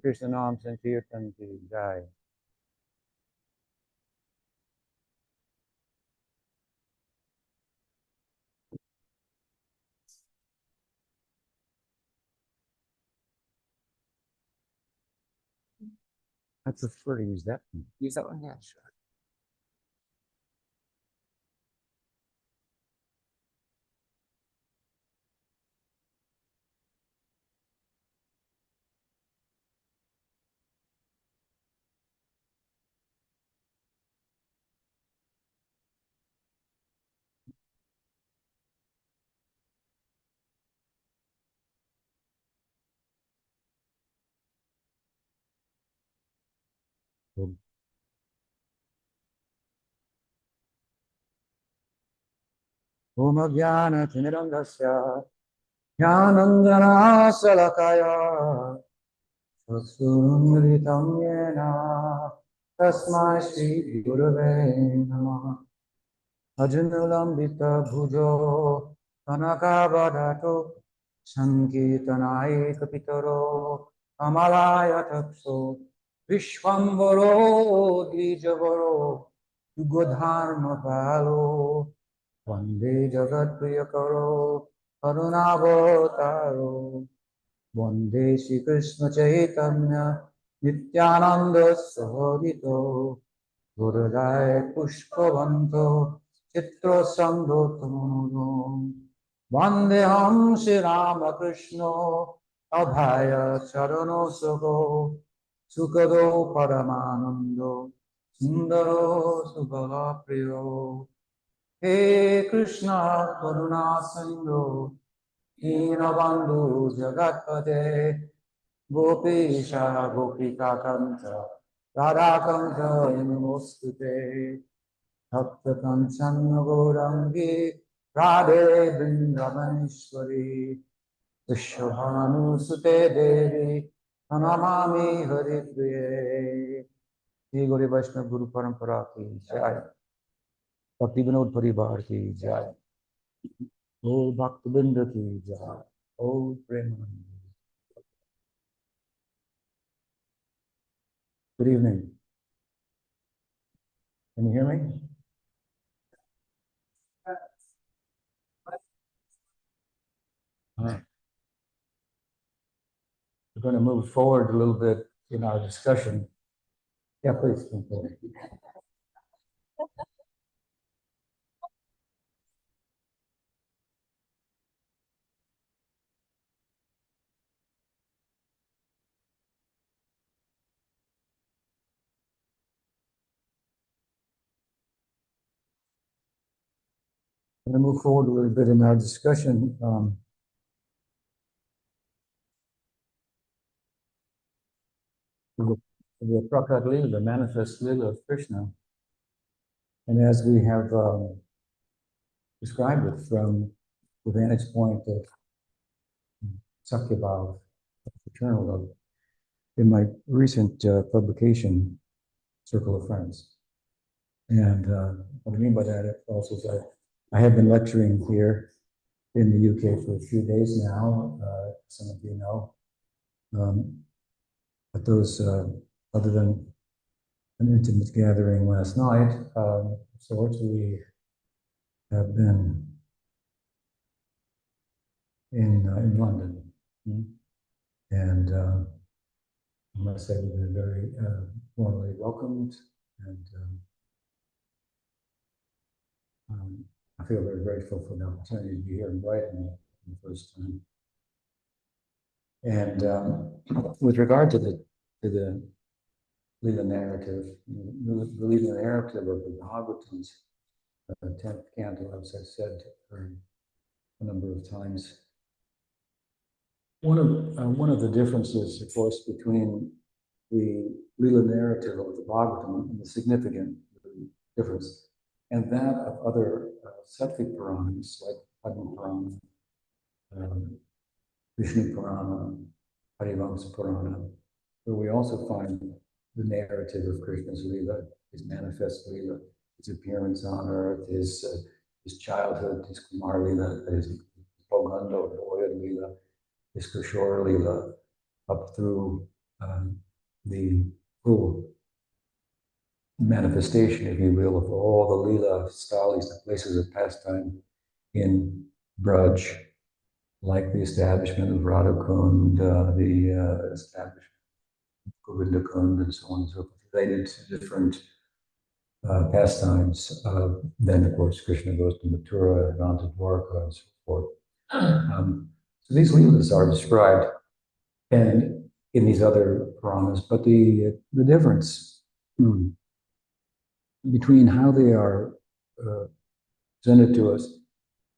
Krishna Nam Sankirtan ki jai. I prefer to use that one. Use that one? Yeah, sure. Om Jnana Tinirandasya Jnanandana Salakaya Vasundritam Yena Tasmai Shri Gurave Namah Ajnulambita Bhujo Tanakavadato Sankirtanai Kapitaro Amalaya Tapso Vishwambaro Dijavaro Yugodharma Palo Vande Jagat Priyakaro Karunavotaro Vande Shri Krishna Chaitanya Nityananda Sahodito Gurudaya Pushpavanto Chitra Sangho Tumuno Vandeham Shri Ramakrishna Abhaya Charano Soko Sukado Paramanando Sundaro Subala Priyo He Krishna Karuna Sindhu Dinabandhu Jagatpate Gopesha Gopika Kanta Radha Kanta Namostute Bhakta Kanchan Gaurangi Radhe Vrindavaneshwari Vishwabhanu Sute Devi Pranamami Haripriye Shri Gauri Vaishnava Guru Parampara ki Jai Bhakti Vinod Parivar ki Jai O Bhaktivinoda ki Jai O Premanand. Good evening. Can you hear me? We're going to move forward a little bit in our discussion. Yeah, please. Come forward. We're going to move forward a little bit in our discussion. The Prakat Lila, the manifest Lila of Krishna. And as we have described it from the vantage point of Sakyabhav, eternal love, in my recent publication, Circle of Friends. And what I mean by that also is I have been lecturing here in the UK for a few days now, some of you know. But those, other than an intimate gathering last night, sorts, we have been in London. And I must say we've been very warmly welcomed, and I feel very grateful for the opportunity to be here in Brighton for the first time. And with regard to the Leela narrative, the Leela narrative of the Bhagavatam's 10th canto, as I said a number of times, one of the differences, of course, between the Leela narrative of the Bhagavatam, and the significant difference, and that of other Sattvic Puranas like Padma Purana, Vishnu Purana, Harivamsa Purana, where we also find the narrative of Krishna's Leela, his manifest Leela, his appearance on earth, his childhood, his Kumar Leela, his Poganda or boyhood Leela, his Kishore Leela, up through the full manifestation, if you will, of all the Leela stalis, the places of pastime in Braj, like the establishment of Radha Kund, the establishment of Govinda Kund, and so on and so forth, related to different pastimes. Then, of course, Krishna goes to Mathura and on to Dwarka and so forth. So these Leelas are described and in these other Puranas, but the difference between how they are presented to us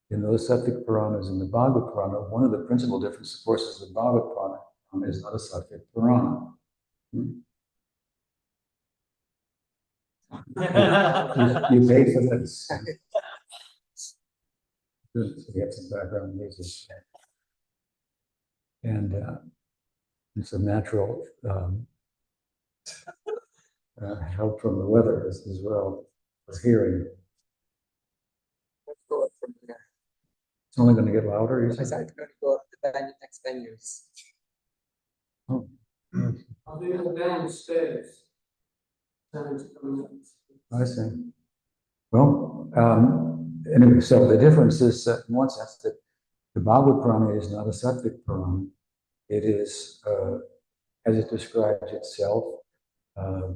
in those Sattvic Puranas and the Bhagavad Purana, one of the principal differences, of course, is the Bhagavad Purana is not a Sattvic Purana. You pay for this. Good. So we have some background music. And it's a natural help from the weather as well for hearing. Let's go up from there. It's only going to get louder, you I said? said going to go up to the next venues. Oh. I'll be downstairs. I see. Well, anyway, so the difference is that in one sense that the Bhagavad Purana is not a Sattvic Purana. It is, as it describes itself, Dharma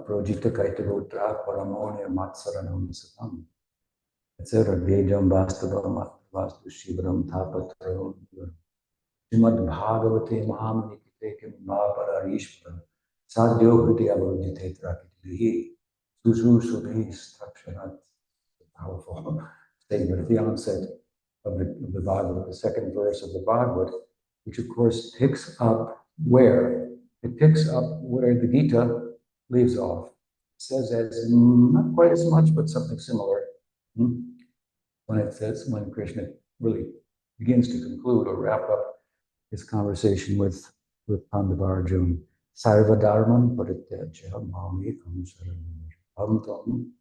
Projita Kaitavotra Paramonia Matsaranam Satam, etc. Vejam Vastavam Vastu Shivaram Tapatram Srimad Bhagavate Mahamanipite Kim Mahapararishvaram Sadhyo Hriti Avarujite Trakitihi Susu Sudhi Stakshanat. Powerful statement at the onset of the Bhagavad, the second verse of the Bhagavad, which of course picks up where? It picks up where the Gita leaves off. It says as not quite as much, but something similar. When it says, when Krishna really begins to conclude or wrap up his conversation with Pandavarjuna, Sarva Dharman Parityaja Mamekam Saranam Tam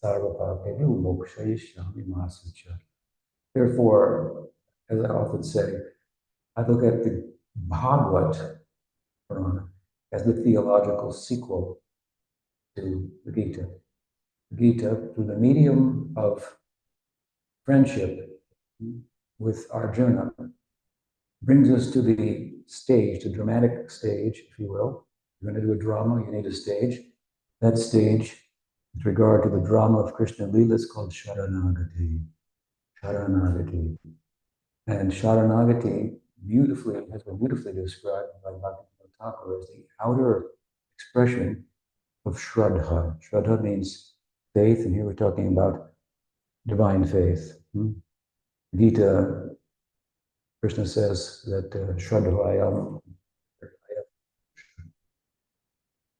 Sarva Papevu Mokshayishyami Masucha. Therefore, as I often say, I look at the Bhagavad Purana as the theological sequel to the Gita. The Gita, through the medium of friendship with Arjuna, brings us to the stage, the dramatic stage, if you will. If you're going to do a drama, you need a stage. That stage, with regard to the drama of Krishna Lila, is called Sharanagati. Sharanagati. And Sharanagati has been beautifully described by Bhakti Thakur as the outer expression of Shraddha. Shraddha means faith, and here we're talking about divine faith. Gita, Krishna says that Shraddhayam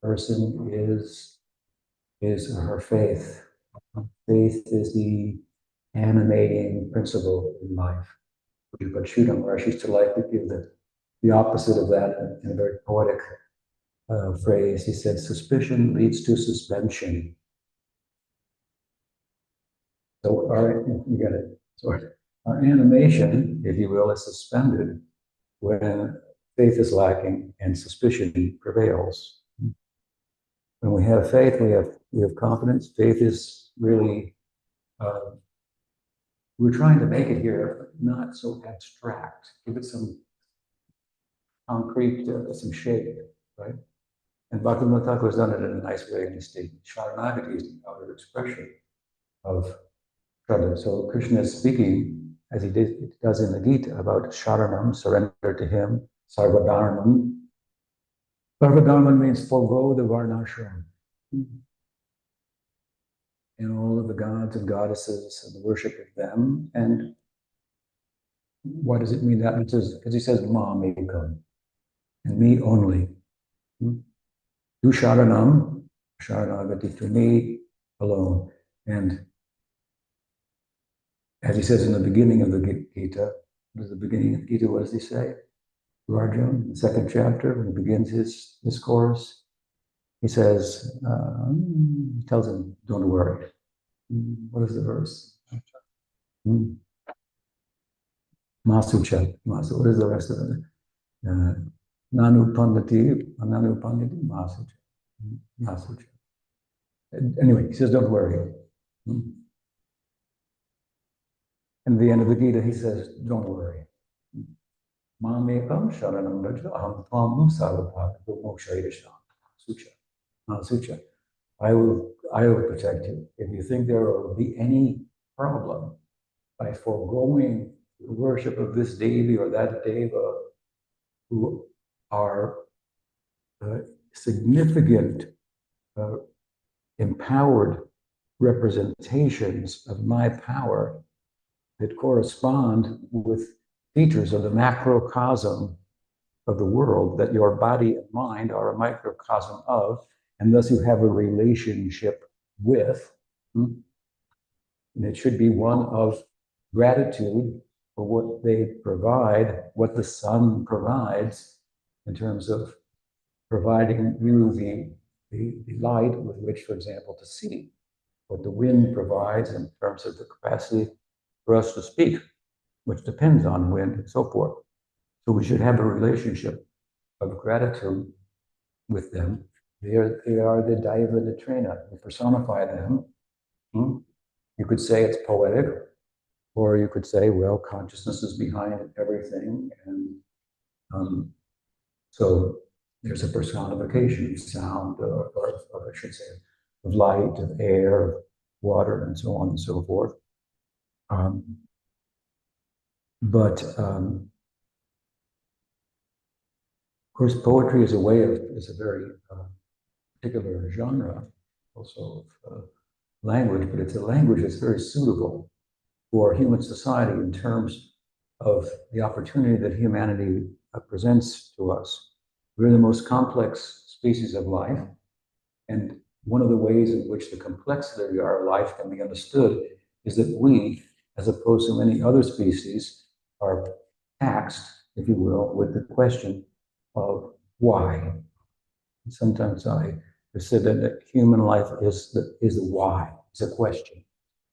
person is her faith. Faith is the animating principle in life. But Shuddham Rashi's to life, we give the opposite of that in a very poetic phrase. He said, suspicion leads to suspension. So, all right, you get it. Sorry. our animation, if you will, is suspended when faith is lacking and suspicion prevails. When we have faith, we have confidence. Faith is really, we're trying to make it here not so abstract. Give it some concrete, some shape, right? And Bhaktivinoda Thakur has done it in a nice way in his statement. Sharanagati is the outer expression of Shraddha. So Krishna is speaking, as he does in the Gita, about Sharanam, surrender to him, Sarvadharmam. Sarvadharmam means forego the Varnashram. And all of the gods and goddesses and the worship of them. And what does it mean that? Because he says, Ma Mekam, and me only. Do Sharanam, Sharanagati, to me alone. And as he says in the beginning of the Gita, what is the beginning of the Gita? What does he say? To Arjuna, the second chapter, when he begins his discourse, he says, he tells him, don't worry. What is the verse? Masucha. What is the rest of it? Nanu Pandati, Masucha. Masucha. Anyway, he says, don't worry. And at the end of the Gita, he says, don't worry. Mamekam sharanam raja aham tvam sarvabhata mokshayasha. Sucha. I will protect you. If you think there will be any problem by foregoing the worship of this devi or that deva, who are significant, empowered representations of my power that correspond with features of the macrocosm of the world that your body and mind are a microcosm of, and thus you have a relationship with. And it should be one of gratitude for what they provide, what the sun provides in terms of providing you the light with which, for example, to see, what the wind provides in terms of the capacity for us to speak, which depends on wind and so forth. So we should have a relationship of gratitude with them. They are the Daiva Nitrena. We personify them. You could say it's poetic, or you could say, well, consciousness is behind everything. And so there's a personification of sound, or I should say, of light, of air, of water, and so on and so forth. But of course, poetry is a very particular genre, also of language, but it's a language that's very suitable for human society in terms of the opportunity that humanity presents to us. We're the most complex species of life, and one of the ways in which the complexity of our life can be understood is that we, as opposed to many other species, are taxed, if you will, with the question of why. Sometimes I have said that human life is the why. It's a question.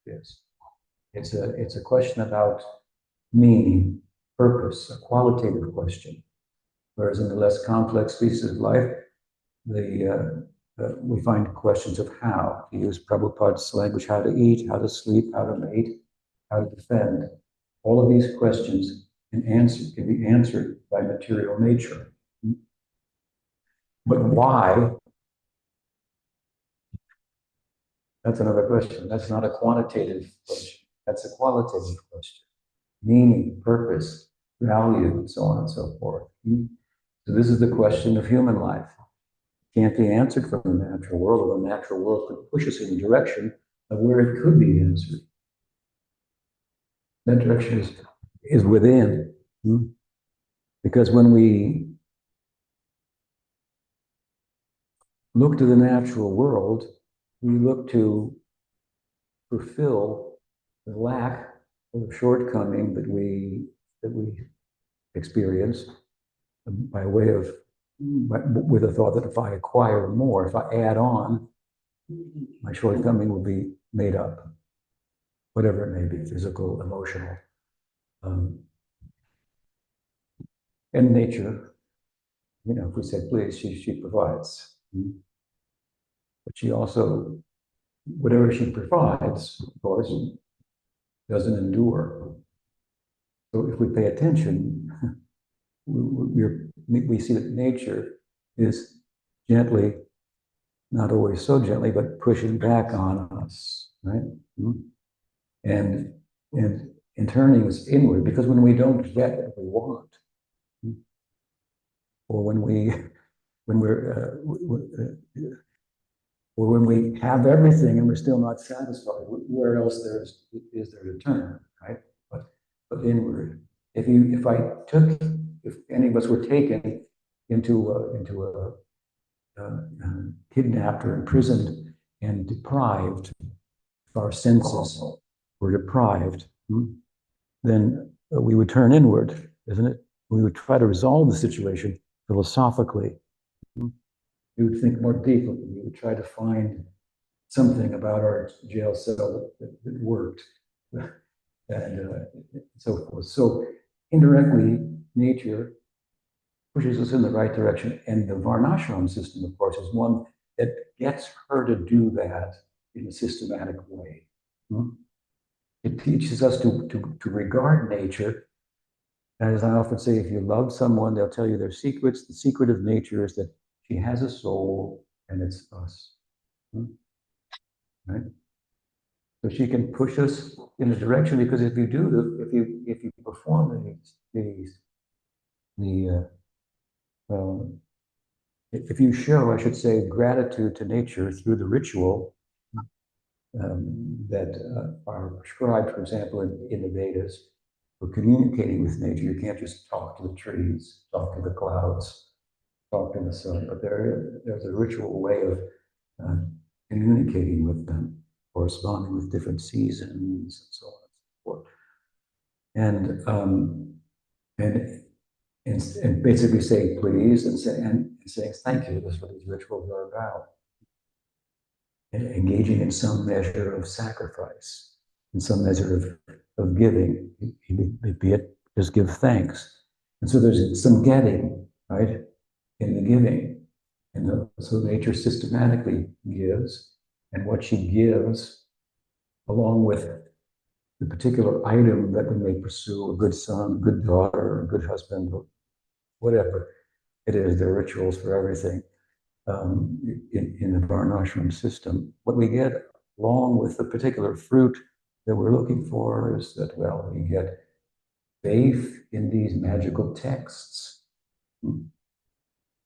Yes. It's a question about meaning, purpose, a qualitative question. Whereas in the less complex species of life, we find questions of how, to use Prabhupada's language, how to eat, how to sleep, how to mate, how to defend. All of these questions can be answered by material nature. But why? That's another question. That's not a quantitative question. That's a qualitative question. Meaning, purpose, value, and so on and so forth. So this is the question of human life. It can't be answered from the natural world, or the natural world could push us in the direction of where it could be answered. That direction is within. Because when we look to the natural world, we look to fulfill the lack or the shortcoming that we experience by way of, with the thought that if I acquire more, if I add on, my shortcoming will be made up, whatever it may be, physical, emotional. And nature, if we say please, she provides. But she also, whatever she provides, of course, doesn't endure. So if we pay attention, we see that nature is gently, not always so gently, but pushing back on us, right? And turning us inward, because when we don't get what we want, or when we're or when we have everything and we're still not satisfied, where else is there to turn, right? But inward. If any of us were taken into a kidnapped or imprisoned and deprived, if our senses were deprived, then we would turn inward, isn't it? We would try to resolve the situation philosophically. We would think more deeply. We would try to find something about our jail cell that worked, and so forth. So indirectly, nature pushes us in the right direction. And the Varnashram system, of course, is one that gets her to do that in a systematic way. It teaches us to regard nature. And as I often say, if you love someone, they'll tell you their secrets. The secret of nature is that she has a soul and it's us. Right? So she can push us in a direction, because if you perform if you show, I should say, gratitude to nature through the ritual that are prescribed, for example, in the Vedas, for communicating with nature. You can't just talk to the trees, talk to the clouds, talk to the sun, but there's a ritual way of communicating with them, corresponding with different seasons, and so on and so forth. And basically saying please and saying thank you. That's what these rituals are about. And engaging in some measure of sacrifice, in some measure of giving, be it just give thanks. And so there's some getting, right, in the giving. And so nature systematically gives, and what she gives, along with the particular item that we may pursue, a good son, a good daughter, a good husband, whatever it is, there are rituals for everything in the Varnashram system. What we get along with the particular fruit that we're looking for is that, well, we get faith in these magical texts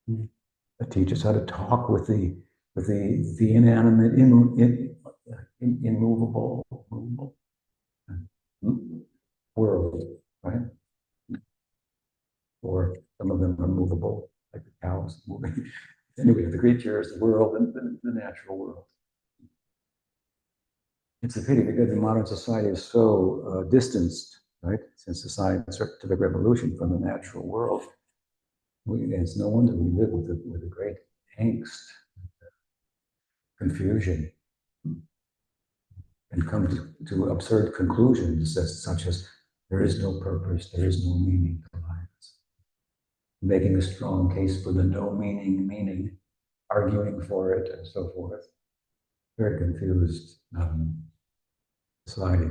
that teach us how to talk with the inanimate, immovable world, right? Or some of them are movable, like the cows moving. Anyway, the creatures, the world, and the natural world. It's a pity because the modern society is so distanced, right, since the scientific revolution from the natural world. It's no wonder we live with a great angst, confusion, and come to absurd conclusions such as there is no purpose, there is no meaning to life. Making a strong case for the no meaning, arguing for it, and so forth. Very confused society.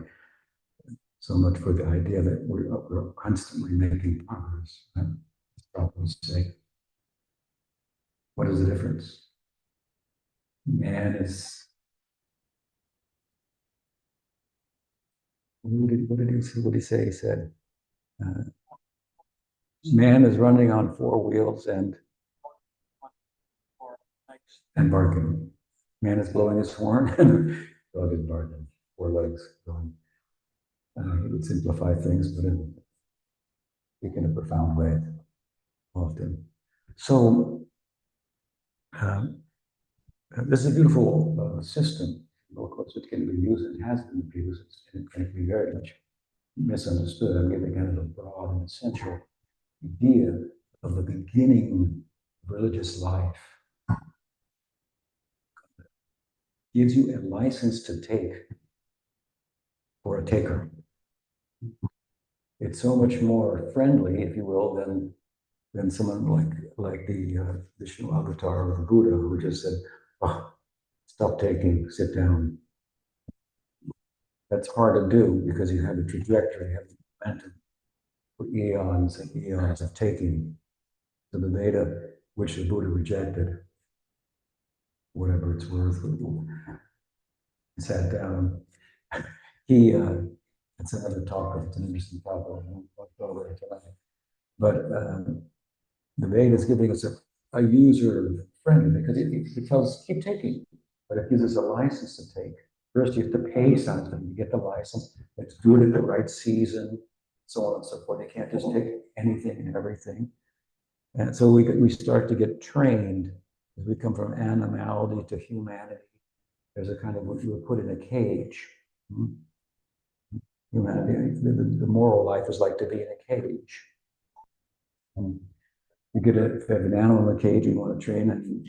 So much for the idea that we're constantly making progress. Right? Problems say, what is the difference? Man is. What did he say? What did he say? He said, man is running on four wheels and barking. Man is blowing his horn and dog is barking. Four legs going. He would simplify things, but in a profound way, often. So this is a beautiful system. Of course, it can be used and has been abused, and it can be very much misunderstood. I'm giving kind of a broad and essential idea of the beginning of religious life. Gives you a license to take for a taker. it's so much more friendly, if you will, than someone like the Vishnu avatar of the Buddha, who just said, "Oh, stop taking, sit down." That's hard to do because you have a trajectory, you have momentum for eons and eons of taking. So the Veda, which the Buddha rejected, whatever it's worth, sat down. He, it's another topic, it's an interesting topic, I won't go there tonight. But the Veda is giving us a user friendly because it tells us keep taking, but it gives us a license to take. First, you have to pay something to get the license. It's do it at the right season, so on and so forth. You can't just take anything and everything. And so we start to get trained as we come from animality to humanity. There's a kind of what you would put in a cage. Humanity, the moral life is like to be in a cage. And you get if you have an animal in a cage, you want to train it, you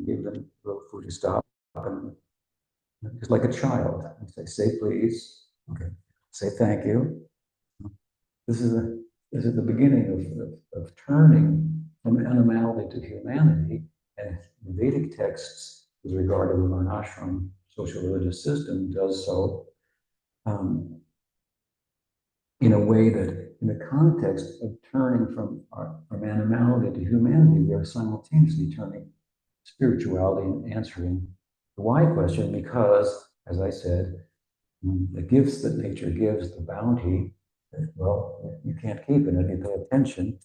give them a little food to stop, and just like a child, you say please, okay, say thank you. This is the beginning of turning from animality to humanity, and the Vedic texts with regard to the varnashram social religious system does so in a way that, in the context of turning from animality to humanity, we are simultaneously turning spirituality and answering the why question, because, as I said, the gifts that nature gives, the bounty, well, you can't keep it. If you pay attention,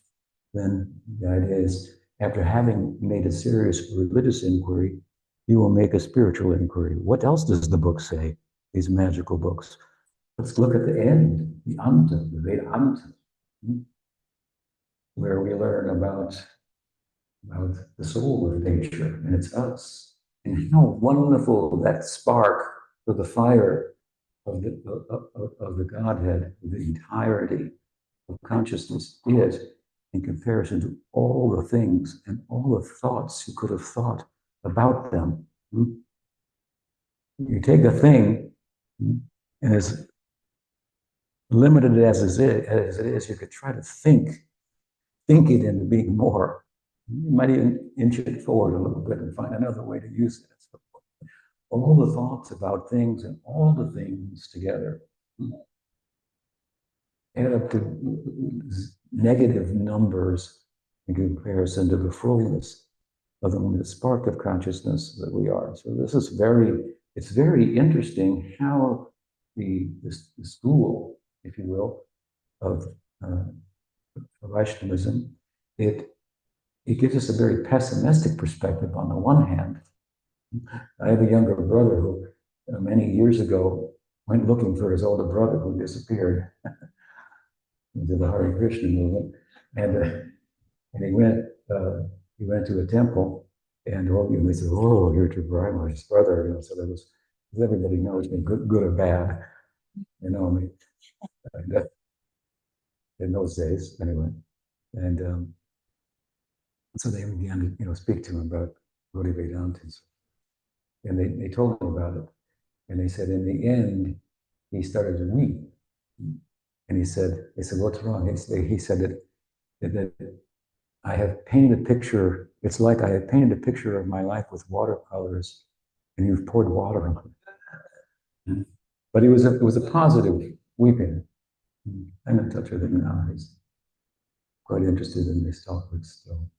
then the idea is, after having made a serious religious inquiry, you will make a spiritual inquiry. What else does the book say, these magical books? Let's look at the end, the Anta, the Veda Anta, where we learn about the soul of nature, and it's us. And how wonderful that spark of the fire of the Godhead, the entirety of consciousness is in comparison to all the things and all the thoughts you could have thought about them. You take a thing, and as limited as it is, you could try to think it into being more. You might even inch it forward a little bit and find another way to use it. So all the thoughts about things and all the things together add up to negative numbers in comparison to the fullness of the spark of consciousness that we are. So this is it's very interesting how the school, if you will, of Vaishnavism, it gives us a very pessimistic perspective on the one hand. I have a younger brother who many years ago went looking for his older brother who disappeared into the Hare Krishna movement, and he went to a temple, and they said, "Oh, you're Tripurari, his brother." So there was, everybody knows me, good or bad, me. In those days, anyway, and so they began to speak to him about Bodhi Vedanta, and they told him about it, and they said in the end he started to weep, and they said, "What's wrong?" He said that I have painted a picture. It's like I have painted a picture of my life with watercolors, and you've poured water on it. But it was a positive weeping. I'm in touch with him now. He's quite interested in these topics still.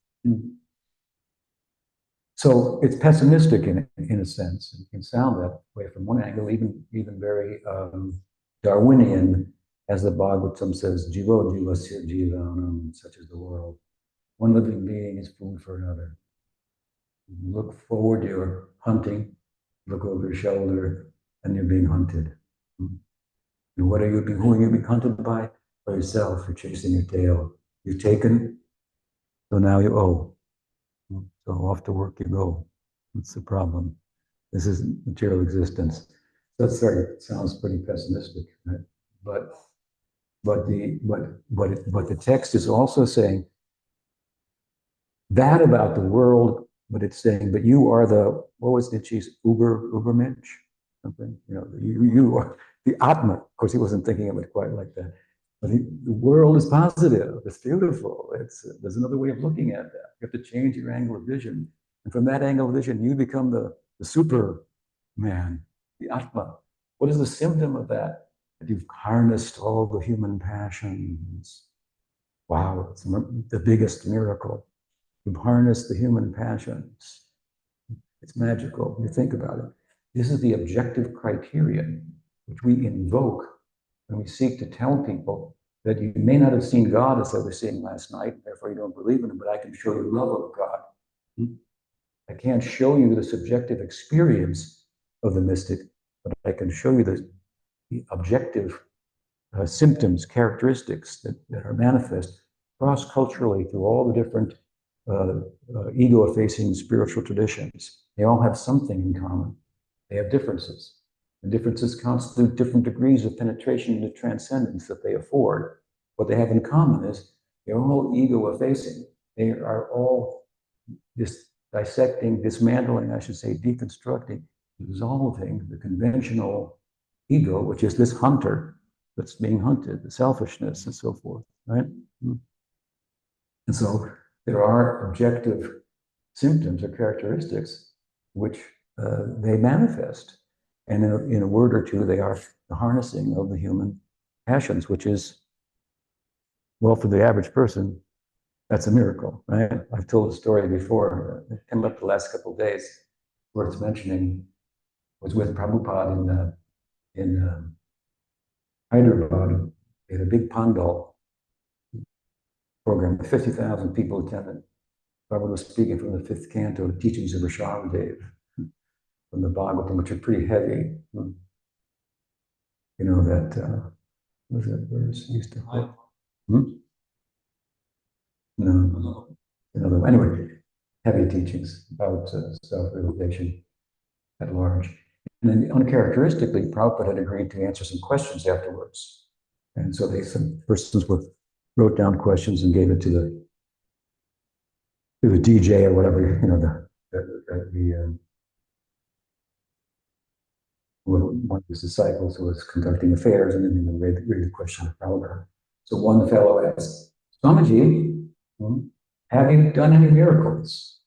So it's pessimistic in a sense. It can sound that way from one angle, even very Darwinian, as the Bhagavatam says, "Jivo jivasya jivanam," such as the world. One living being is food for another. You look forward, you're hunting, look over your shoulder, and you're being hunted. And who are you being hunted by? By yourself. You're chasing your tail. You're taken, so now you owe. So off to work you go. What's the problem? This is material existence. So it sounds pretty pessimistic, right? But the text is also saying that about the world, but it's saying, but you are what was Nietzsche's Ubermensch? Something, you are the Atma. Of course, he wasn't thinking of it quite like that. But the world is positive. It's beautiful. There's another way of looking at that. You have to change your angle of vision. And from that angle of vision, you become the Superman, the Atma. What is the symptom of that? That you've harnessed all the human passions. Wow, it's the biggest miracle. You've harnessed the human passions. It's magical. You think about it. This is the objective criterion which we invoke when we seek to tell people that you may not have seen God as I was seeing last night, therefore you don't believe in him, but I can show you love of God. I can't show you the subjective experience of the mystic, but I can show you the objective symptoms, characteristics that are manifest cross-culturally through all the different ego-effacing spiritual traditions. They all have something in common. They have differences. The differences constitute different degrees of penetration into transcendence that they afford. What they have in common is they're all ego-effacing. They are all dissecting, dismantling, I should say, deconstructing, dissolving the conventional ego, which is this hunter that's being hunted, the selfishness and so forth, right? And so there are objective symptoms or characteristics which they manifest. And in a word or two, they are the harnessing of the human passions, which is, well, for the average person, that's a miracle, right? I've told a story before, it came up the last couple of days, worth mentioning, was with Prabhupada in Hyderabad. They had a big Pandal program, 50,000 people attended. Prabhupada was speaking from the fifth canto, the teachings of Rishabhadev, from the Bhagavatam, which are pretty heavy. You know, that, what was that verse used to quote? No, another one. Anyway, heavy teachings about self-realization at large. And then uncharacteristically, Prabhupada had agreed to answer some questions afterwards. And so some persons wrote down questions and gave it to the DJ or whatever, you know, one of his disciples who was conducting affairs, and then he would read the question to Prabhupada. So one fellow asked, Swamiji, have you done any miracles?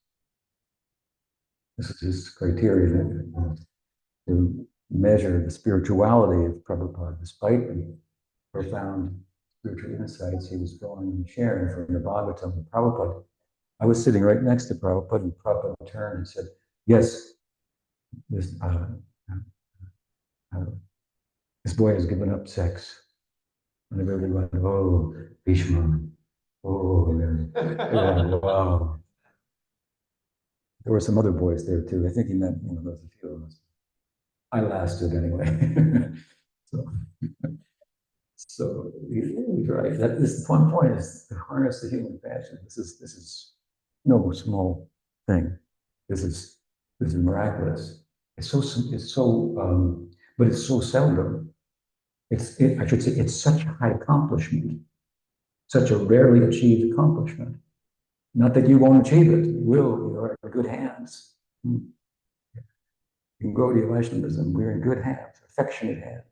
This is his criterion to measure the spirituality of Prabhupada. Despite the profound spiritual insights he was going and sharing from the Bhagavatam with Prabhupada, I was sitting right next to Prabhupada, and Prabhupada turned and said, yes, this boy has given up sex. And everybody went, oh, Bhishma, oh, wow. There were some other boys there too. I think he meant, you know, there was a few of us. I lasted anyway. so he's right. That is the one point is to harness the human passion. This is no small thing. This is miraculous. It's so but it's so seldom. I should say, it's such a high accomplishment, such a rarely achieved accomplishment. Not that you won't achieve it, you will, you're in good hands. You can go to Vaishnavism, we're in good hands, affectionate hands.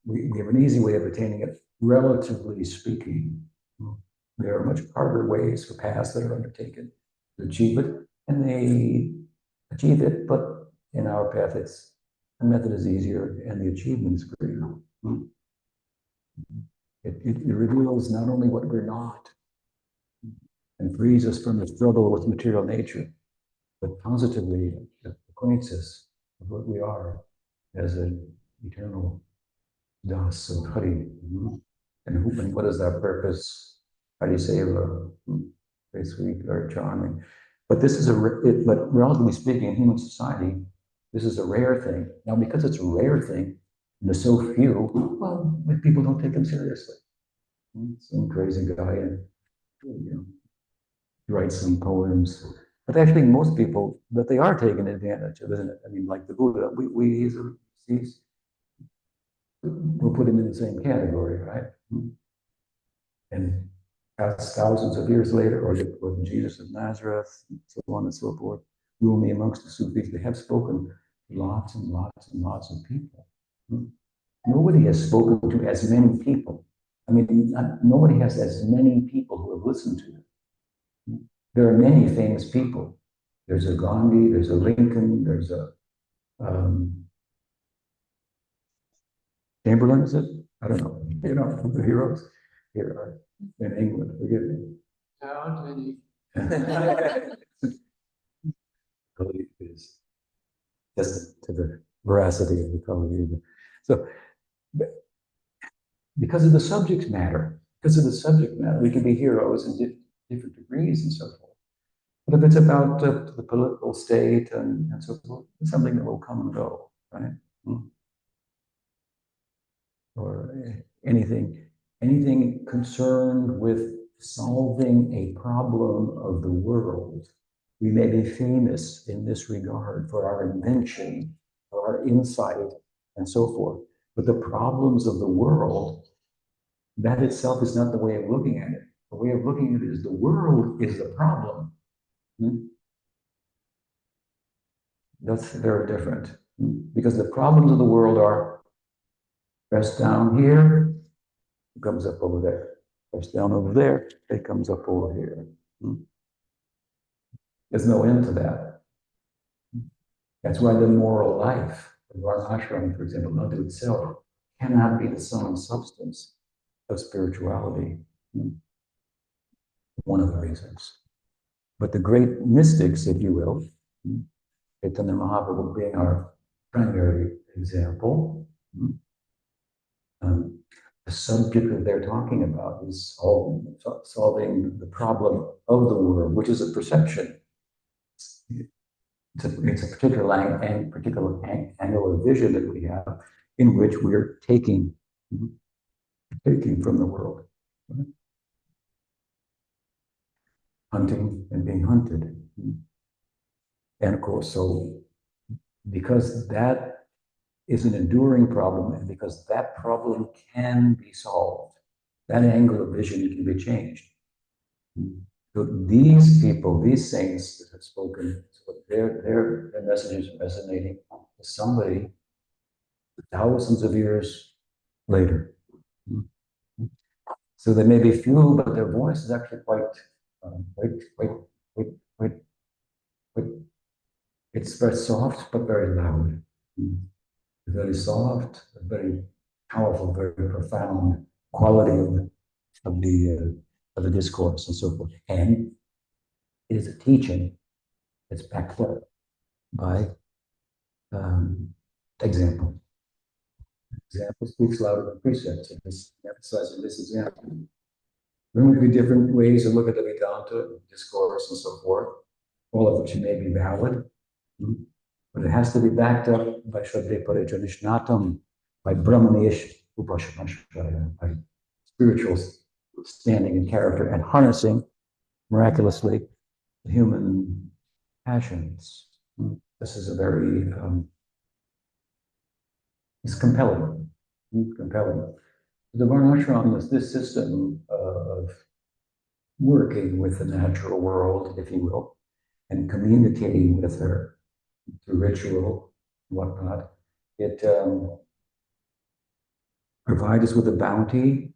We have an easy way of attaining it, relatively speaking. There are much harder ways for paths that are undertaken to achieve it, and they achieve it, but in our path, the method is easier and the achievement is greater. It reveals not only what we're not and frees us from the struggle with material nature, but positively acquaints us with what we are as an eternal Das of Hari. And what is our purpose? Hari Seva, very sweet, very charming. But this is but relatively speaking, in human society, this is a rare thing. Now, because it's a rare thing, and there's so few, well, people don't take them seriously. Some crazy guy, and you know, writes some poems. But actually, most people that they are taking advantage of, isn't it? I mean, like the Buddha, we'll put him in the same category, right? And thousands of years later, or Jesus of Nazareth, and so on and so forth, Rumi amongst the Sufis, they have spoken to lots and lots and lots of people. nobody has spoken to as many people. I mean, nobody has as many people who have listened to it. There are many famous people. There's a Gandhi, there's a Lincoln, there's a Chamberlain, is it? I don't know. You know, the heroes here are in England, forgive me. There aren't many. Belief is just to the veracity of the colleague. So, because of the subject matter, we can be heroes in different degrees and so forth. But if it's about the political state and so forth, it's something that will come and go, right? Or anything concerned with solving a problem of the world. We may be famous in this regard for our invention, for our insight, and so forth. But the problems of the world, that itself is not the way of looking at it. The way of looking at it is the world is the problem. That's very different. Because the problems of the world are pressed down here, it comes up over there. Pressed down over there, it comes up over here. There's no end to that. That's why the moral life of Varnashram, for example, unto itself, cannot be the sum and substance of spirituality. One of the reasons. But the great mystics, if you will, Chaitanya Mahaprabhu being our primary example, the subject that they're talking about is solving the problem of the world, which is a perception. It's a particular angle of vision that we have in which we're taking from the world. Hunting and being hunted. And of course, so because that is an enduring problem and because that problem can be solved, that angle of vision can be changed. So these people, these saints that have spoken, so their message is resonating with somebody thousands of years later. So they may be few, but their voice is actually quite, it's very soft but very loud. Very soft, very powerful, very profound quality of the discourse and so forth. And it is a teaching that's backed up by example. Example speaks louder than precept. So this emphasizing this example. There may be different ways to look at the Vedanta discourse and so forth, all of which may be valid. But it has to be backed up by Shraddha Parijadishnatam, by Brahmanish Upashanashaya, by spiritual standing and character and harnessing miraculously the human passions. This is a very, it's compelling. Compelling. The Varnashram is this system of working with the natural world, if you will, and communicating with her through ritual and whatnot. It provides us with a bounty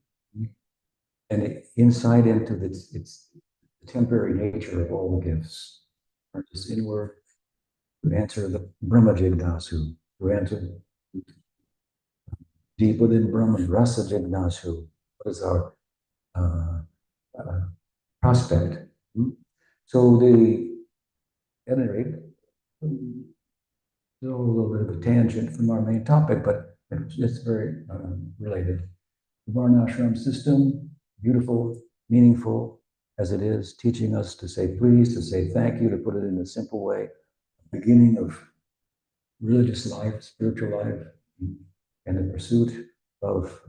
and insight into its temporary nature of all the gifts. This inward to answer the Brahma Jignasu, to answer deeper than Brahman, Rasa Jignasu. What is our prospect? So at any rate, a little bit of a tangent from our main topic, but it's very related. The Varnashram system, beautiful, meaningful as it is, teaching us to say please, to say thank you, to put it in a simple way, beginning of religious life, spiritual life, and the pursuit of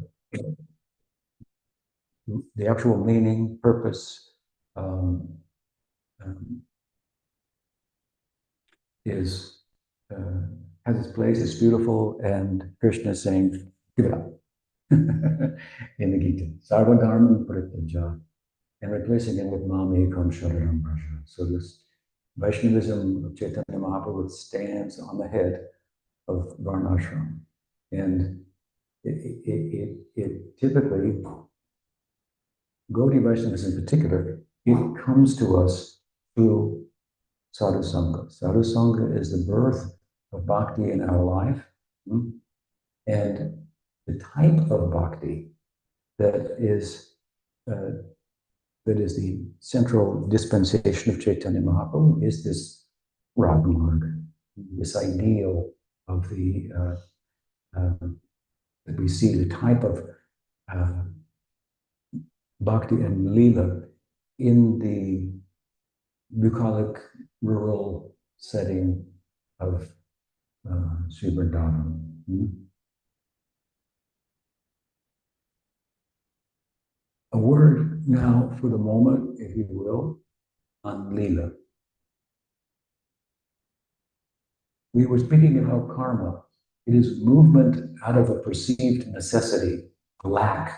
the actual meaning, purpose, has its place, it's beautiful, and Krishna is saying, give it up in the Gita. Sarvadharma Parityajya, and replacing it with Mamekam Sharanam Braja. So this Vaishnavism of Chaitanya Mahaprabhu stands on the head of Varnashram. And it typically, Gaudiya Vaishnavism in particular, it comes to us through sadhu sangha. Sadhu sangha is the birth of bhakti in our life. And the type of bhakti that is the central dispensation of Chaitanya Mahaprabhu is this Ragamarg, this ideal of the that we see the type of bhakti and lila in the bucolic rural setting of Sri Vrindavan. A word now for the moment, if you will, on lila. We were speaking about karma. It is movement out of a perceived necessity, lack.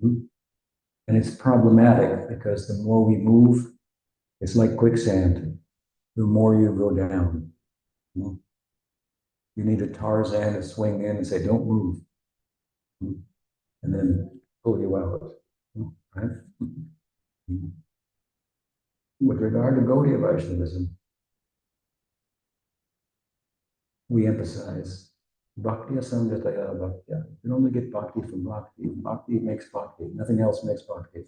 And it's problematic because the more we move, it's like quicksand. The more you go down. You need a Tarzan to swing in and say, don't move. And then pull you out. Right? With regard to Gaudiya Vaishnavism, we emphasize bhakti asamjataya bhaktya. You can only get bhakti from bhakti. Bhakti makes bhakti. Nothing else makes bhakti.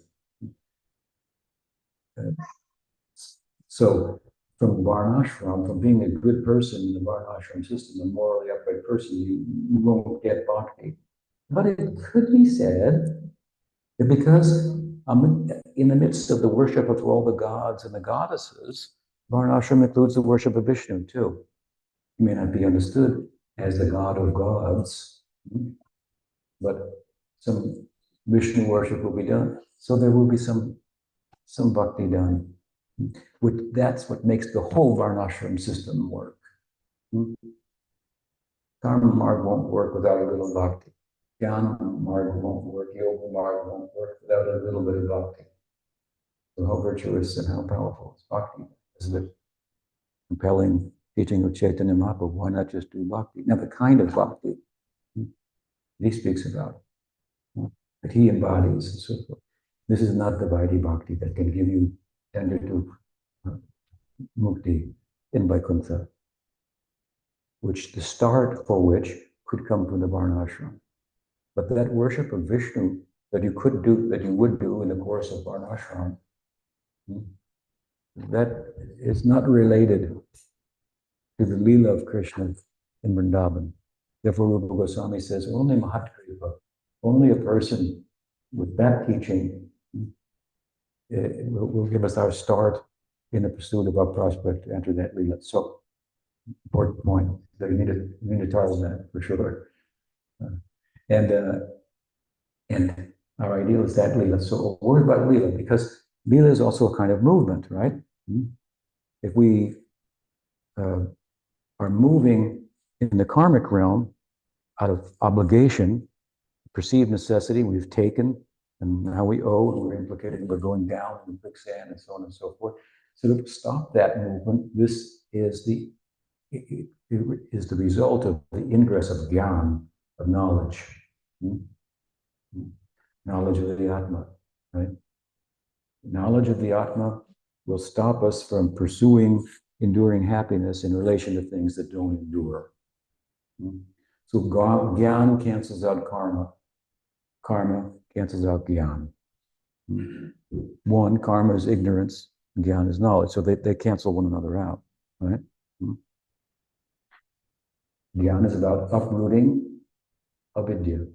So from Varnashram, from being a good person in the Varnashram system, a morally upright person, you won't get bhakti. But it could be said that because in the midst of the worship of all the gods and the goddesses, Varnashram includes the worship of Vishnu too. He may not be understood as the god of gods, but some Vishnu worship will be done. So there will be some bhakti done. That's what makes the whole Varnashram system work. Karma marg won't work without a little bhakti. Jnana marg won't work. Yoga marg won't work without a little bit of bhakti. So how virtuous and how powerful is bhakti? Is the compelling teaching of Chaitanya Mahaprabhu. Why not just do bhakti? Now the kind of bhakti he speaks about, that he embodies and so forth. This is not the Vaidhi bhakti that can give you tender to mukti in Vaikuntha, which the start for which could come from the Varnashram. But that worship of Vishnu that you would do in the course of Varnashram, that is not related to the Leela of Krishna in Vrindavan. Therefore, Rupa Goswami says, only Mahatkripa, only a person with that teaching will give us our start in the pursuit of our prospect to enter that Leela. So, important point. So you need to target that for sure. And our ideal is that Leela. So a word about Leela, because Leela is also a kind of movement, right? If we are moving in the karmic realm out of obligation, perceived necessity we've taken, and now we owe, and we're implicated, and we're going down in the quicksand, and so on and so forth. So to stop that movement, this is the result of the ingress of jnana, of knowledge. Knowledge of the Atma, right? Knowledge of the Atma will stop us from pursuing enduring happiness in relation to things that don't endure. So jnana cancels out karma. Karma cancels out jnana. One, karma is ignorance, jnana is knowledge. So they cancel one another out, right? Jnana is about uprooting avidya.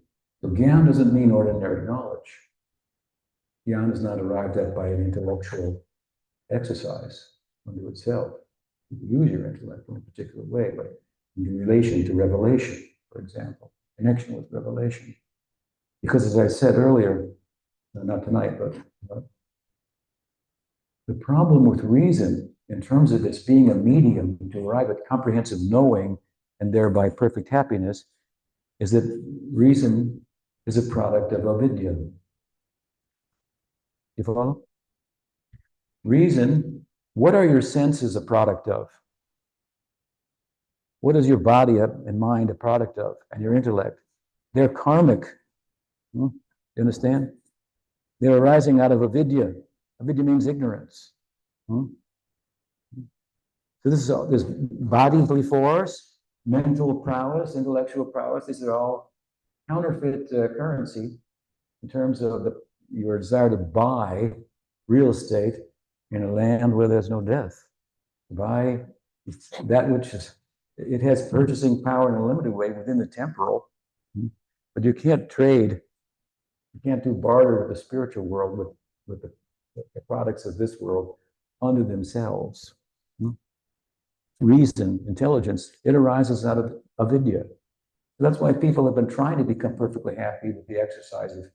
So jnana doesn't mean ordinary knowledge. Jnana is not arrived at by an intellectual exercise unto itself. You use your intellect in a particular way, but in relation to revelation, for example, connection with revelation. Because as I said earlier, not tonight, but the problem with reason, in terms of its being a medium to arrive at comprehensive knowing and thereby perfect happiness, is that reason is a product of avidya. You follow? Reason, what are your senses a product of? What is your body and mind a product of, and your intellect? They're karmic. You understand? They're arising out of avidya. Avidya means ignorance. So this bodily force, mental prowess, intellectual prowess, these are all counterfeit currency in terms of your desire to buy real estate in a land where there's no death. Buy that which it has purchasing power in a limited way within the temporal, but you can't trade, you can't do barter with the spiritual world with the products of this world unto themselves. Reason, intelligence, it arises out of avidya. That's why people have been trying to become perfectly happy with the exercise of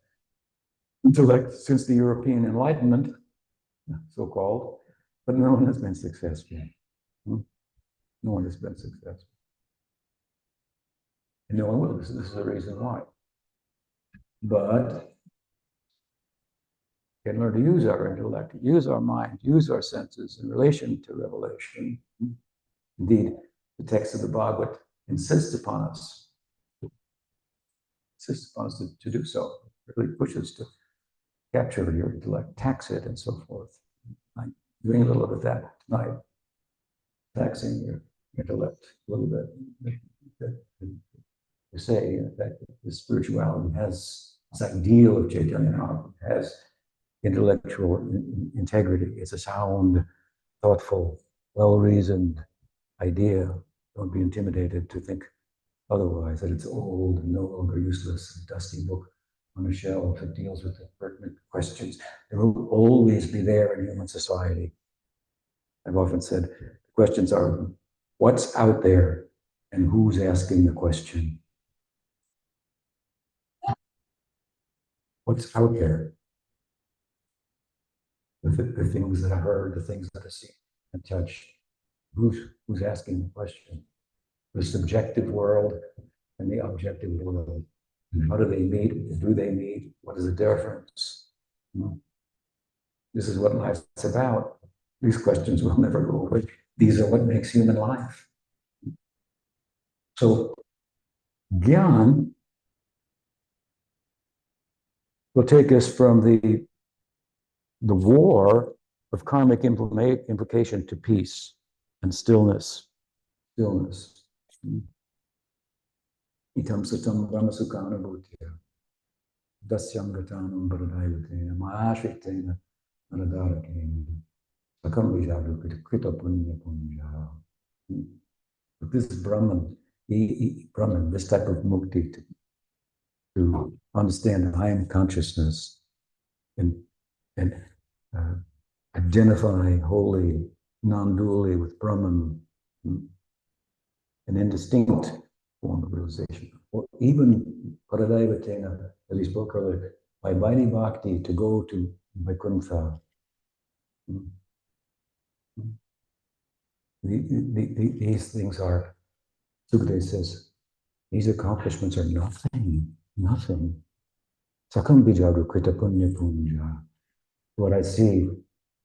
intellect since the European Enlightenment, so-called, but no one has been successful. No one has been successful. And no one will. This is the reason why. But we can learn to use our intellect, use our mind, use our senses in relation to revelation. Indeed, the text of the Bhagavad insists upon us to do so. It really pushes to capture your intellect, tax it, and so forth. I'm doing a little bit of that tonight, taxing your intellect a little bit. To say that the spirituality has this ideal of Chaitanya, has intellectual integrity. It's a sound, thoughtful, well-reasoned idea. Don't be intimidated to think otherwise, that it's old and no longer useless, a dusty book on a shelf that deals with the pertinent questions. There will always be there in human society. I've often said, the questions are, what's out there and who's asking the question? What's out there? The things that I heard, the things that I see and touched. Who's asking the question? The subjective world and the objective world. How do they meet? Do they meet? What is the difference? This is what life's about. These questions will never go away. These are what makes human life. So, Gyan will take us from the war of karmic implication to peace and stillness. Stillness. Itam satam brahma sukhana bhutya dasyam gatanam baradayutena maashritena anadarakena sakam vijadu krita punya punya. This Brahman, Brahman, this type of mukti, to understand that I am consciousness and identify wholly, non-dually with Brahman, an indistinct form of realization. Or even Paradaivatena, that we spoke earlier, by Vaidhi Bhakti to go to Vaikuntha. These things are, Sukadeva says, these accomplishments are nothing, nothing. Sakam bijaru krita punya punja. What I see,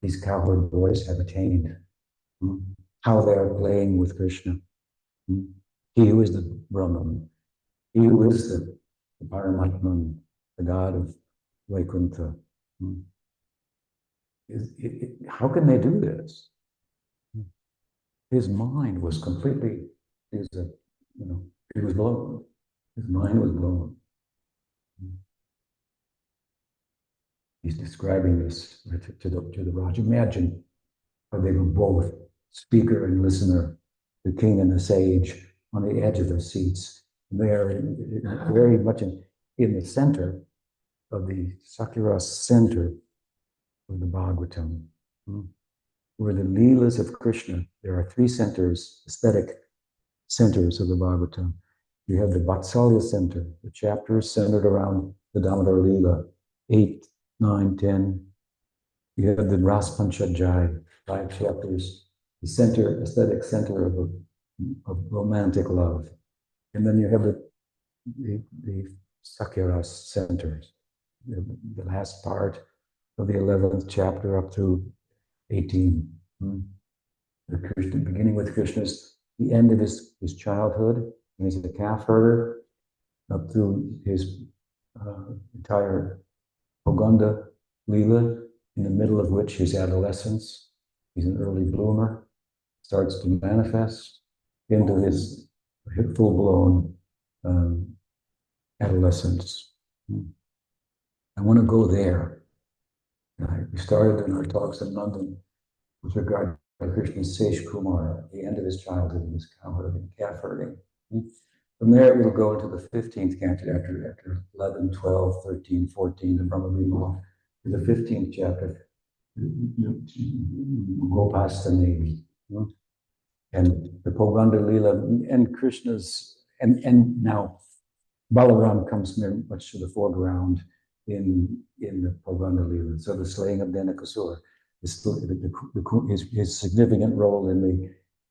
these cowherd boys have attained. How they are playing with Krishna. He who is the Brahman, he who is the Paramatman, the God of Vaikuntha. How can they do this? His mind was completely, he was blown. His mind was blown. He's describing this to the Raja. Imagine how they were both, speaker and listener, the king and the sage, on the edge of their seats. They are very much in the center of the Sakura center of the Bhagavatam, where the Leelas of Krishna, there are three centers, aesthetic centers of the Bhagavatam. You have the Vatsalya center, the chapters centered around the Damodar Leela, 8, 9, 10. You have the Raspanchadjaya, 5 chapters, the center, aesthetic center of romantic love. And then you have the Sakura centers, the last part of the 11th chapter up to 18. The Krishna, beginning with Krishna's, the end of his childhood, when he's a calf herder, up through his entire Poganda Leela, in the middle of which his adolescence, he's an early bloomer, starts to manifest into his full-blown adolescence. I want to go there. We started in our talks in London with regard to Krishna's Sage Kumar, at the end of his childhood, in his cow herding, calf herding. From there, we'll go into the 15th canto, after 11, 12, 13, 14, the Brahma Vimoha, to the 15th chapter, Gopastani, and the Poganda Leela, and Krishna's, and now Balaram comes very much to the foreground in the Poganda Leela. So the slaying of Denakasura, his significant role in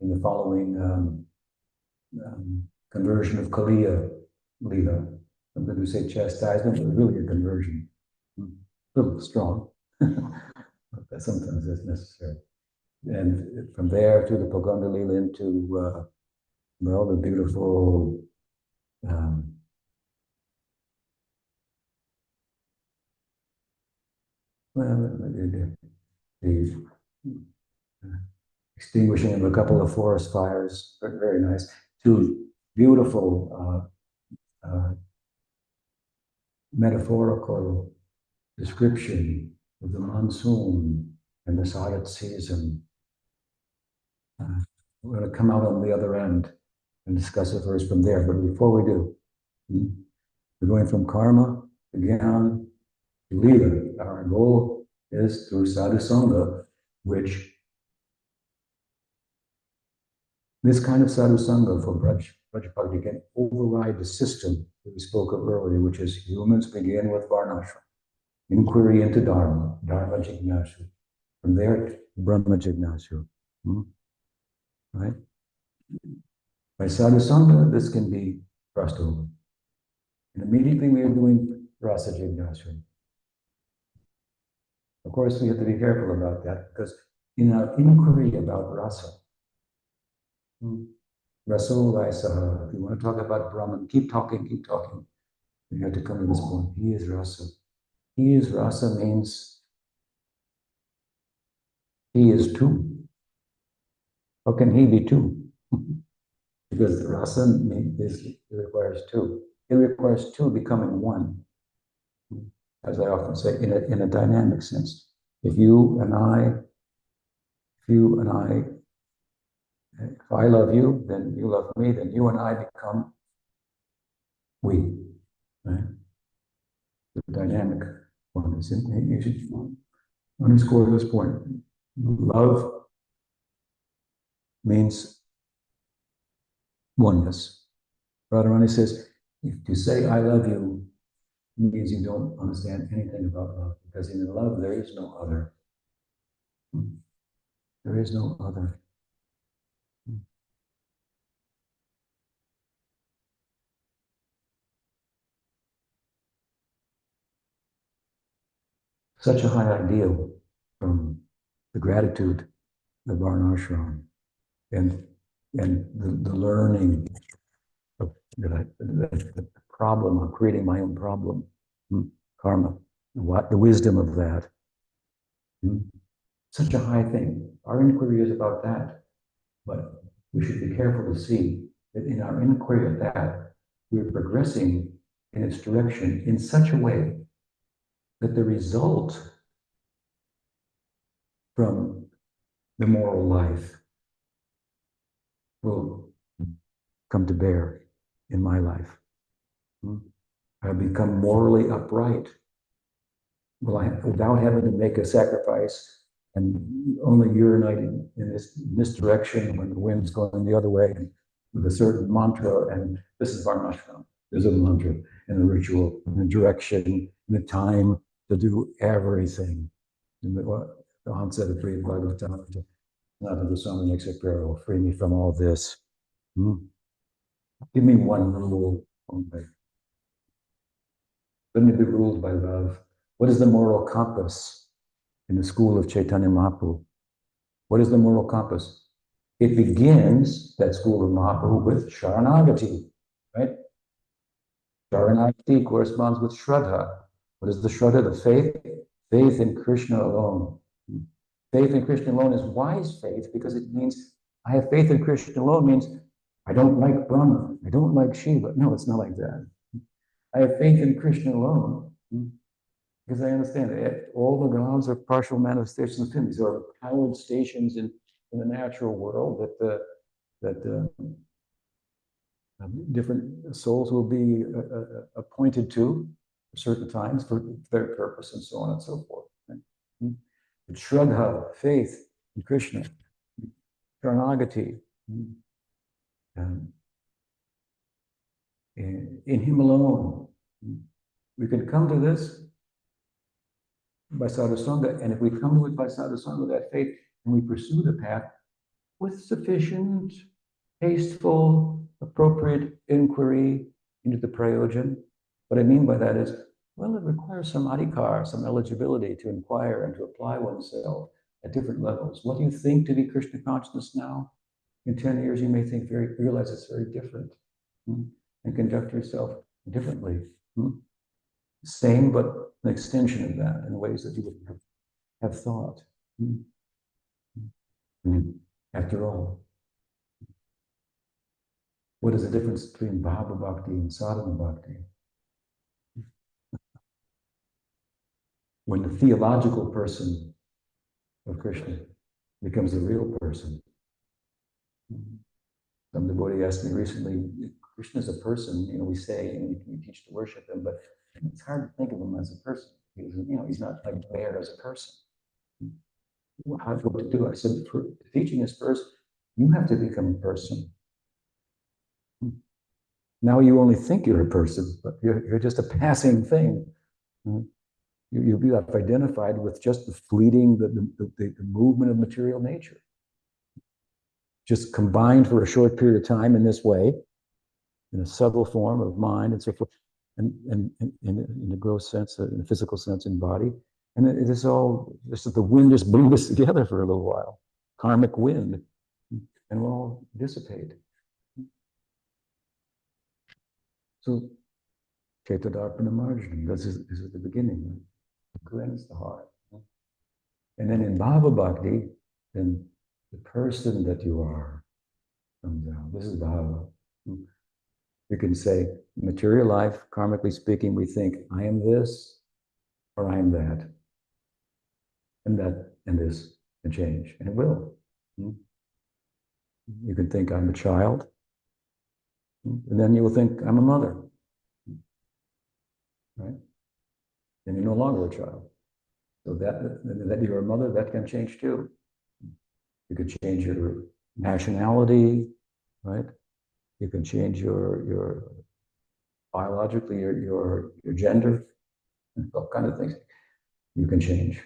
the following conversion of Kaliya Leela. Some people say chastisement, but really a conversion. A little strong, but sometimes that's necessary. And from there to the Poganda Leela into, the beautiful the extinguishing of a couple of forest fires, very nice. Two beautiful metaphorical description of the monsoon and the Sarat season. We're going to come out on the other end and discuss it first from there. But before we do, we're going from karma to jnana to leela. Our goal is through sadhu sangha, which this kind of sadhu sangha for Brajapati can override the system that we spoke of earlier, which is humans begin with varnashram, inquiry into dharma, dharma jignasu. From there, Brahma jignasu. Right? By sadhu sangha, this can be crossed over. And immediately we are doing rasa jignasu. Of course, we have to be careful about that, because in our inquiry about rasa, Rasul Vaisaha, if you want to talk about Brahman, keep talking. You have to come to this point. He is rasa. He is rasa means he is two. How can he be two? Because rasa requires two. It requires two becoming one. As I often say, in a dynamic sense. If I love you, then you love me, then you and I become we. Right? The dynamic one is you should underscore this point. Love means oneness. Radharani says, if you say I love you, it means you don't understand anything about love, because in love there is no other. There is no other. Such a high ideal from the gratitude of Varnashram and the learning of the problem of creating my own problem, karma, the wisdom of that. Such a high thing. Our inquiry is about that, but we should be careful to see that in our inquiry of that, we're progressing in its direction in such a way that the result from the moral life will come to bear in my life. I become morally upright without having to make a sacrifice and only urinating in this direction when the wind's going the other way, and with a certain mantra. And this is Varnashram. There's a mantra and a ritual and a direction and a time to do everything. And the onset of Srimad Bhagavatam, not the Swami makes a prayer, will free me from all this. Give me one rule only. Let me be ruled by love. What is the moral compass in the school of Chaitanya Mahaprabhu? What is the moral compass? It begins, that school of Mahaprabhu, with Sharanagati, right? Sharanagati corresponds with Shraddha. What is the Shraddha? The faith? Faith in Krishna alone. Faith in Krishna alone is wise faith because it means I have faith in Krishna alone means I don't like Brahma, I don't like Shiva. No, it's not like that. I have faith in Krishna alone because I understand that all the gods are partial manifestations of him. These are powered stations in the natural world that different souls will be appointed to at certain times for their purpose and so on and so forth. Right? But Shraddha, faith in Krishna, Sharanagati, in him alone. We can come to this by sadhusanga, and if we come to it by sadhusanga, that faith, and we pursue the path with sufficient, tasteful, appropriate inquiry into the prayojan. What I mean by that is, well, it requires some adhikar, some eligibility to inquire and to apply oneself at different levels. What do you think to be Krishna consciousness now? In 10 years, you may realize it's very different and conduct yourself differently. Same, but an extension of that in ways that you would have thought. After all, what is the difference between Bhava Bhakti and Sadhana Bhakti? When the theological person of Krishna becomes a real person. Some devotee asked me recently, Krishna is a person, we say, and we teach to worship him, but it's hard to think of him as a person. He's not like there as a person. What to do? I said, for teaching is first, you have to become a person. Now you only think you're a person, but you're just a passing thing. You'll be identified with just the fleeting, the movement of material nature. Just combined for a short period of time in this way, in a subtle form of mind and so forth, and in the gross sense, in the physical sense, in body. And it is all, just the wind just blew us together for a little while, karmic wind, and we'll all dissipate. So, Chaitadarpana Marjana, this is the beginning, cleanse the heart. And then in Bhava Bhakti, then the person that you are comes out. This is Bhava. You can say, material life, karmically speaking, we think, I am this, or I am that. And that and this can change, and it will. You can think, I'm a child, and then you will think, I'm a mother. Right? And you're no longer a child. So that you're a mother, that can change too. You could change your nationality, right? You can change your biologically your gender, and all kind of things. You can change.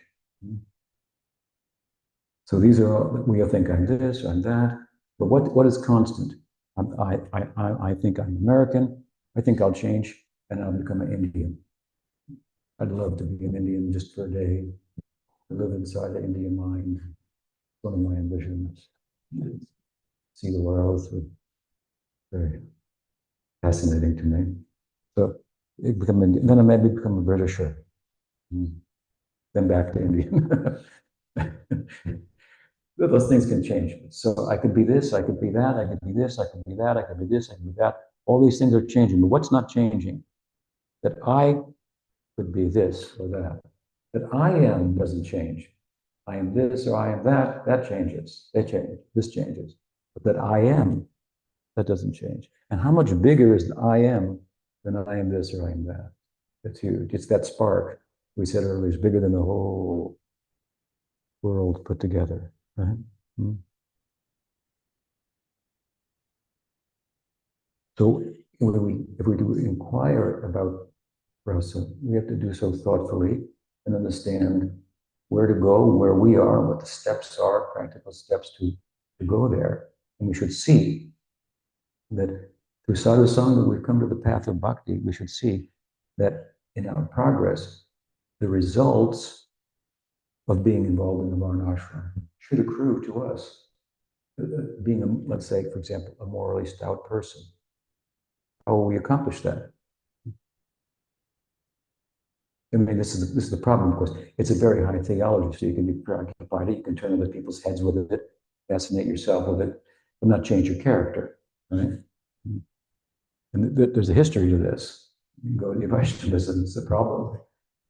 So these are all, we think I'm this, I'm that. But what is constant? I think I'm American. I think I'll change and I'll become an Indian. I'd love to be an Indian just for a day, to live inside the Indian mind. One of my ambitions. See the world. It's very fascinating to me. So then I maybe become a Britisher. Then back to Indian. Those things can change. So I could be this, I could be that, I could be this, I could be that, I could be this, I could be that. All these things are changing. But what's not changing? That I could be this or that. That I am doesn't change. I am this or I am that, that changes. They change. This changes. But that I am, that doesn't change. And how much bigger is the I am than I am this or I am that? It's huge. It's that spark we said earlier is bigger than the whole world put together. Right? So if we do inquire about rasa, we have to do so thoughtfully and understand where to go, where we are, what the steps are, practical steps to go there. And we should see that through sadhusanga, we've come to the path of bhakti. We should see that in our progress, the results of being involved in the varnashram should accrue to us. Being, let's say, for example, a morally stout person. How will we accomplish that? I mean, this is the problem, of course. It's a very high theology, so you can be preoccupied. You can turn other people's heads with it, fascinate yourself with it, but not change your character, right? And there's a history to this. You can go to the Vaishnavism, it's the problem.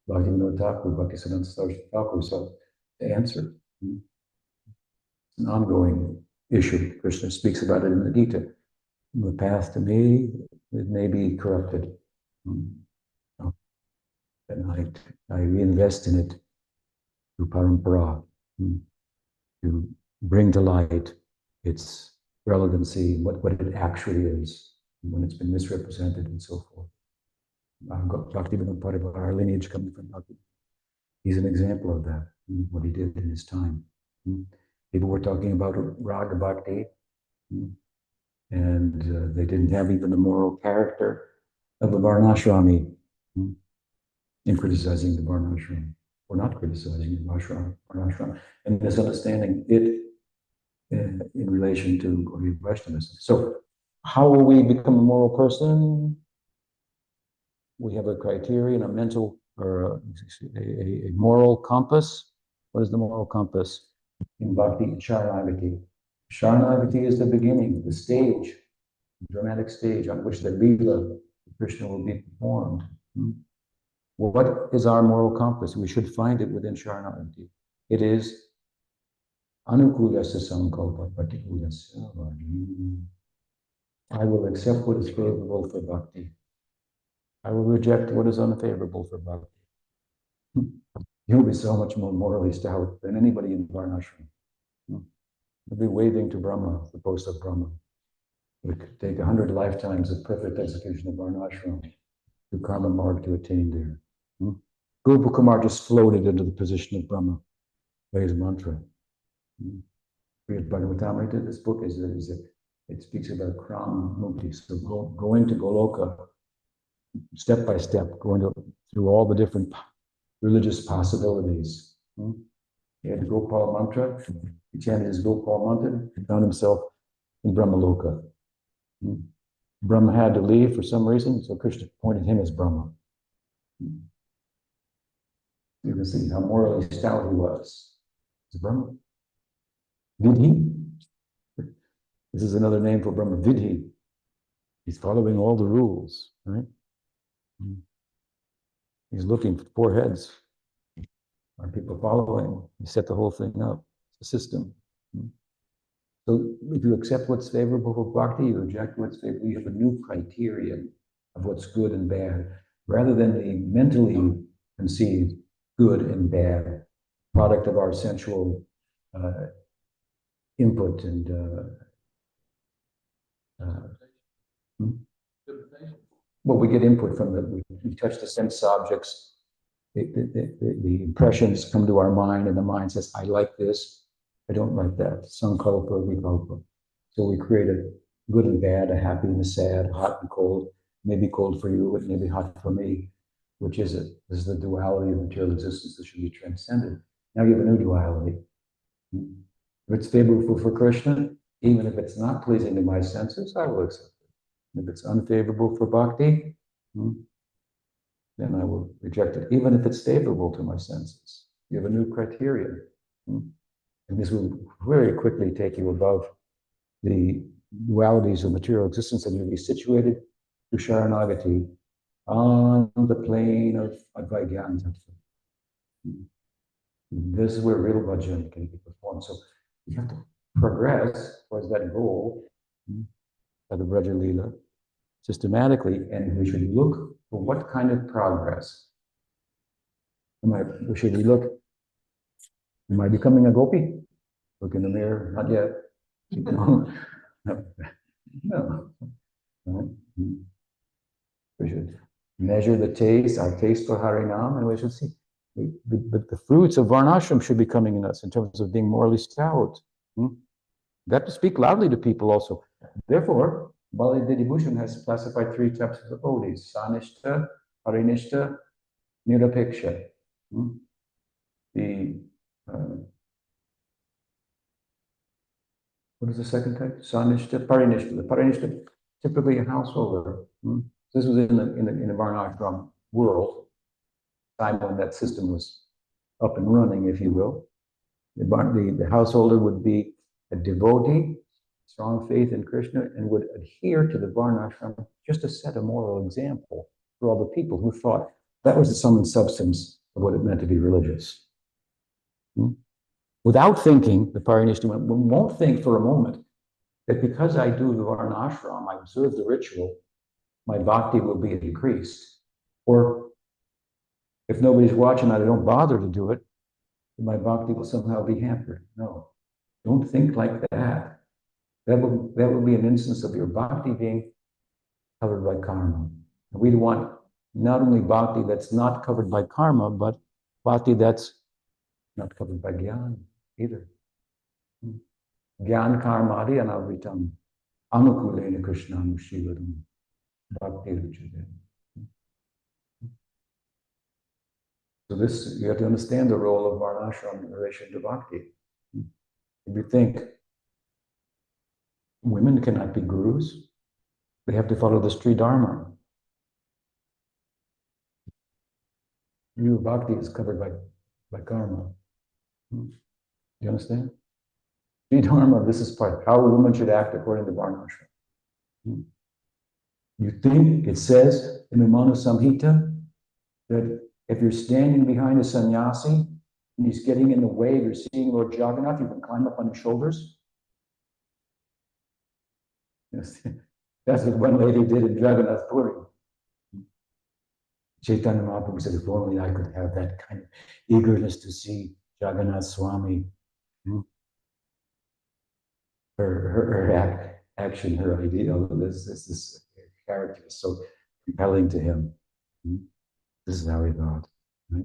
Bhaktivinoda Thakur, Bhaktisiddhanta Saraswati Thakur, so the answer. It's an ongoing issue. Krishna speaks about it in the Gita. The path to me, it may be corrupted. And I reinvest in it through parampara, to bring to light its relevancy, what it actually is, when it's been misrepresented and so forth. Bhaktivinoda Parivar, our lineage coming from Bhakti. He's an example of that, what he did in his time. People were talking about Raga Bhakti, and they didn't have even the moral character of the Varnashrami. In criticizing the Varnashram, or not criticizing the Varnashram, and misunderstanding it in relation to Gaudiya Vaishnavism. So, how will we become a moral person? We have a criterion, a mental, or a moral compass. What is the moral compass? In Bhakti, Sharanagati. Sharanagati is the beginning, the stage, the dramatic stage on which the Leela, Krishna, will be performed. What is our moral compass? We should find it within Sharanagati. It is Anukulyasya Sankalpa Patikulyasya Vajni. I will accept what is favorable for bhakti. I will reject what is unfavorable for bhakti. You'll be so much more morally stout than anybody in Varnashram. You'll be waving to Brahma, the post of Brahma. It could take 100 lifetimes of perfect execution of Varnashram to karma marg to attain there. Guru Kumar just floated into the position of Brahma by his mantra. Bhagavatamrita, this book it speaks about Kram Mukti. So going to Goloka, step by step, going through all the different religious possibilities. He had the Gopal mantra, he chanted his Gopal mantra, and found himself in Brahmaloka. Brahma had to leave for some reason, so Krishna appointed him as Brahma. You can see how morally stout he was. It's Brahma. Vidhi. This is another name for Brahma, Vidhi. He's following all the rules, right? He's looking for 4 heads. Are people following? He set the whole thing up. It's a system. So if you accept what's favorable for bhakti, you reject what's favorable, you have a new criterion of what's good and bad, rather than the mentally conceived good and bad, product of our sensual input and well, we get input from we touch the sense objects, the impressions come to our mind, and the mind says, I like this, I don't like that, sankalpa, vikalpa. So we create a good and bad, a happy and a sad, hot and cold, maybe cold for you, it may be hot for me. Which is it? This is the duality of material existence that should be transcended. Now you have a new duality. If it's favorable for Krishna, even if it's not pleasing to my senses, I will accept it. If it's unfavorable for bhakti, then I will reject it, even if it's favorable to my senses. You have a new criterion. And this will very quickly take you above the dualities of material existence, and you'll be situated to Sharanagati, on the plane of Advaita. This is where real bhajan can be performed. So you have to progress towards that goal of the Braja Leela systematically, and we should look for what kind of progress. Am I becoming a gopi? Look in the mirror, not yet. No. We should measure the taste, our taste for Harinam, and we should see the fruits of Varnashram should be coming in us in terms of being morally stout. We have to speak loudly to people also. Therefore, Bali Didibhushan has classified 3 types of devotees: Sanishta, Harinishta, Nirapeksha. What is the second type? Sanishta, Parinishta. The Parinishta, typically a householder. This was in the Varnashram world. time when that system was up and running, if you will. The householder would be a devotee, strong faith in Krishna, and would adhere to the varnashram just to set a moral example for all the people who thought that was the sum and substance of what it meant to be religious. Without thinking, the Parinishta won't think for a moment that because I do the varnashram, I observe the ritual, my bhakti will be increased. Or if nobody's watching, I don't bother to do it, my bhakti will somehow be hampered. No, don't think like that. That will be an instance of your bhakti being covered by karma. And we want not only bhakti that's not covered by karma, but bhakti that's not covered by jnana either. Jnana karmadi anavritam anukulena krishnam shivadam bhakti ruchate. So this, you have to understand the role of varnashram in relation to bhakti. If you think women cannot be gurus, they have to follow the Sri Dharma. Your bhakti is covered by karma. You understand? Sri Dharma, this is part, how a woman should act according to varnashram. You think it says in the Manu Samhita that if you're standing behind a sannyasi and he's getting in the way, you're seeing Lord Jagannath, you can climb up on his shoulders? Yes. That's what one lady did in Jagannath Puri. Chaitanya Mahaprabhu said, if only I could have that kind of eagerness to see Jagannath Swami. Her action, her ideal, this character is so compelling to him. This is how he thought. Right?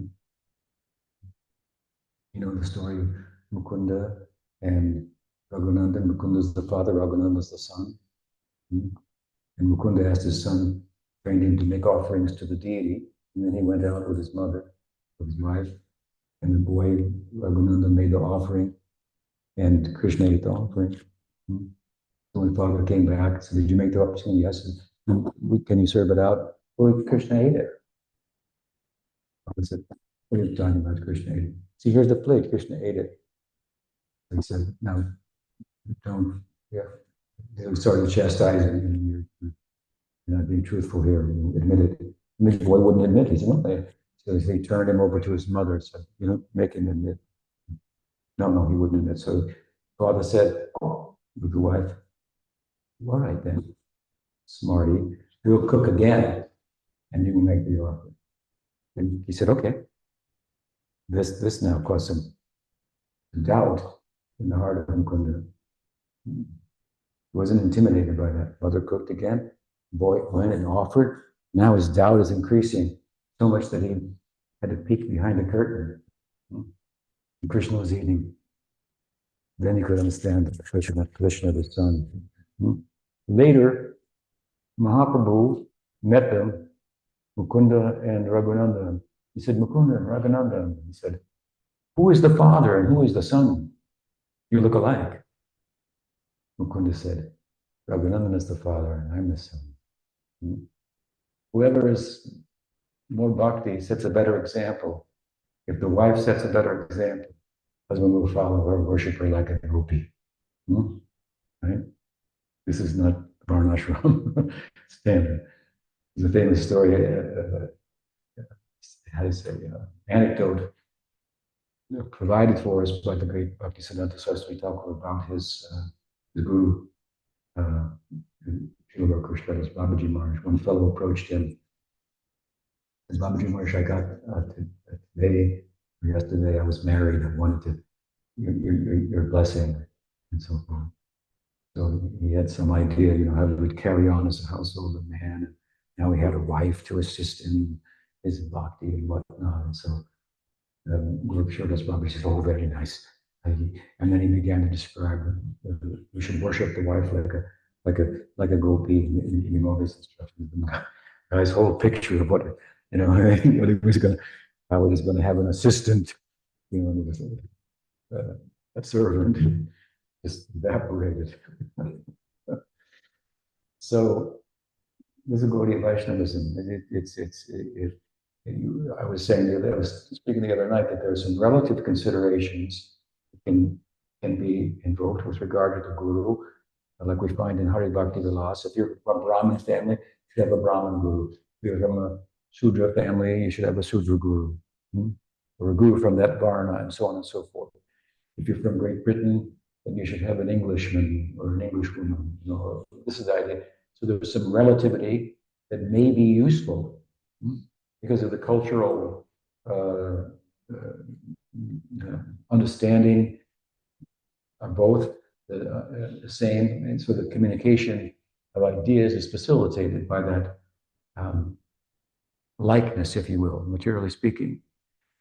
You know the story of Mukunda and Raghunandan. Mukunda is the father, Raghunandan is the son. And Mukunda asked his son, trained him to make offerings to the deity. And then he went out with his mother, with his wife. And the boy, Raghunandan, made the offering. And Krishna ate the offering. So when father came back, said, did you make the offering? Yes. Can you serve it out? Well, Krishna ate it. I said, what are you talking about, Krishna ate it? See, here's the plate, Krishna ate it. He said, no, don't, yeah. They started chastising, you're not being truthful here, you admit it. And the boy wouldn't admit, he said, no. So he turned him over to his mother and said, you know, make him admit. No, he wouldn't admit. So father said, with the wife, all right then, smarty, we'll cook again and you will make the offering. And he said, okay. This now caused some doubt in the heart of Mukunda. He wasn't intimidated by that. Mother cooked again, boy went and offered. Now his doubt is increasing so much that he had to peek behind the curtain. And Krishna was eating. Then he could understand the Krishna, the son. Later, Mahaprabhu met them, Mukunda and Raghunandan. He said, Mukunda and Raghunandan. He said, who is the father and who is the son? You look alike. Mukunda said, Raghunandan is the father and I'm the son. Whoever is more bhakti sets a better example. If the wife sets a better example, husband will follow her, worship her like a gopi. Right? This is not varnashram standard. There's a famous story, how to say, anecdote provided for us by the great Bhaktisiddhanta Saraswati Thakur about his guru, Srila Krishnadas Babaji Maharaj. One fellow approached him. As Babaji Maharaj, I got today or yesterday, I was married. I wanted to your blessing and so forth. So he had some idea, you know, how he would carry on as a household man. Now he had a wife to assist in his bhakti and whatnot. And so Guru Shardas Babaji said, oh, very nice. And then he began to describe we should worship the wife like a gopi, giving all these instructions. And the guy's whole picture of what, you know, what he was going to, how he was going to have an assistant, you know, a servant, just evaporated. So this is Gaudiya Vaishnavism. I was saying I was speaking the other night that there are some relative considerations that can be invoked with regard to the guru, like we find in Hari Bhakti Vilas. If you're from a Brahmin family, you should have a Brahmin guru. If you're from a Sudra family, you should have a Sudra guru, or a guru from that Varna, and so on and so forth. If you're from Great Britain, then you should have an Englishman or an Englishwoman. This is the idea. So there's some relativity that may be useful because of the cultural understanding are both the same, and so the communication of ideas is facilitated by that likeness, if you will, materially speaking.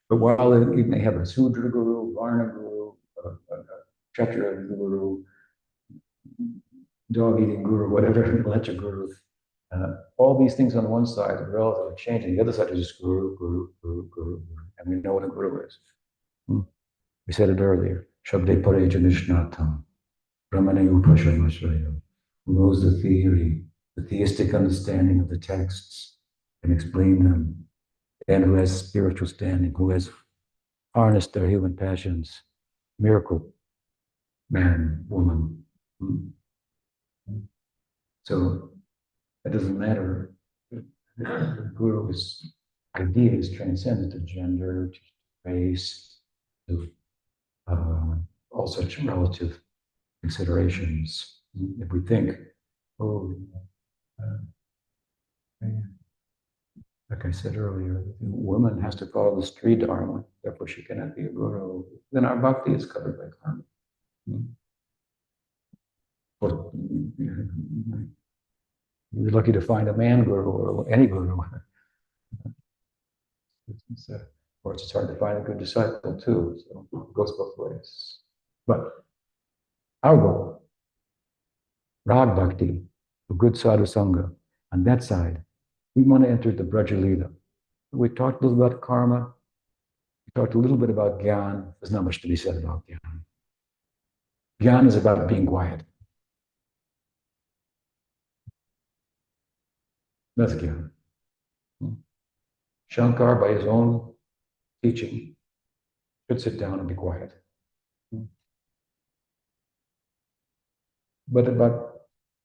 But while you may have a Sudra guru, Varna guru, a Kshatriya guru, dog-eating guru, whatever, Lecha guru, all these things on one side are relatively changing. The other side is just guru, guru, guru, guru, and we know what a guru is. We said it earlier. Shabde pareja nishnatam, brahmane upashamashraya, who knows the theory, the theistic understanding of the texts, and explain them, and who has spiritual standing, who has harnessed their human passions, miracle man, woman. So it doesn't matter. The guru's idea is transcendent to gender, to race, to all such relative considerations. If we think, like I said earlier, a woman has to follow the Sri Dharma, therefore she cannot be a guru, then our bhakti is covered by karma. Or, you're lucky to find a man guru or any guru. Of course, it's hard to find a good disciple too, so it goes both ways. But our goal, Rag Bhakti, a good sadhu sangha, on that side, we want to enter the Braja Lila. We talked a little about karma. We talked a little bit about Gyan. There's not much to be said about Gyan. Gyan is about being quiet. That's Gyan. Shankar, by his own teaching, should sit down and be quiet. But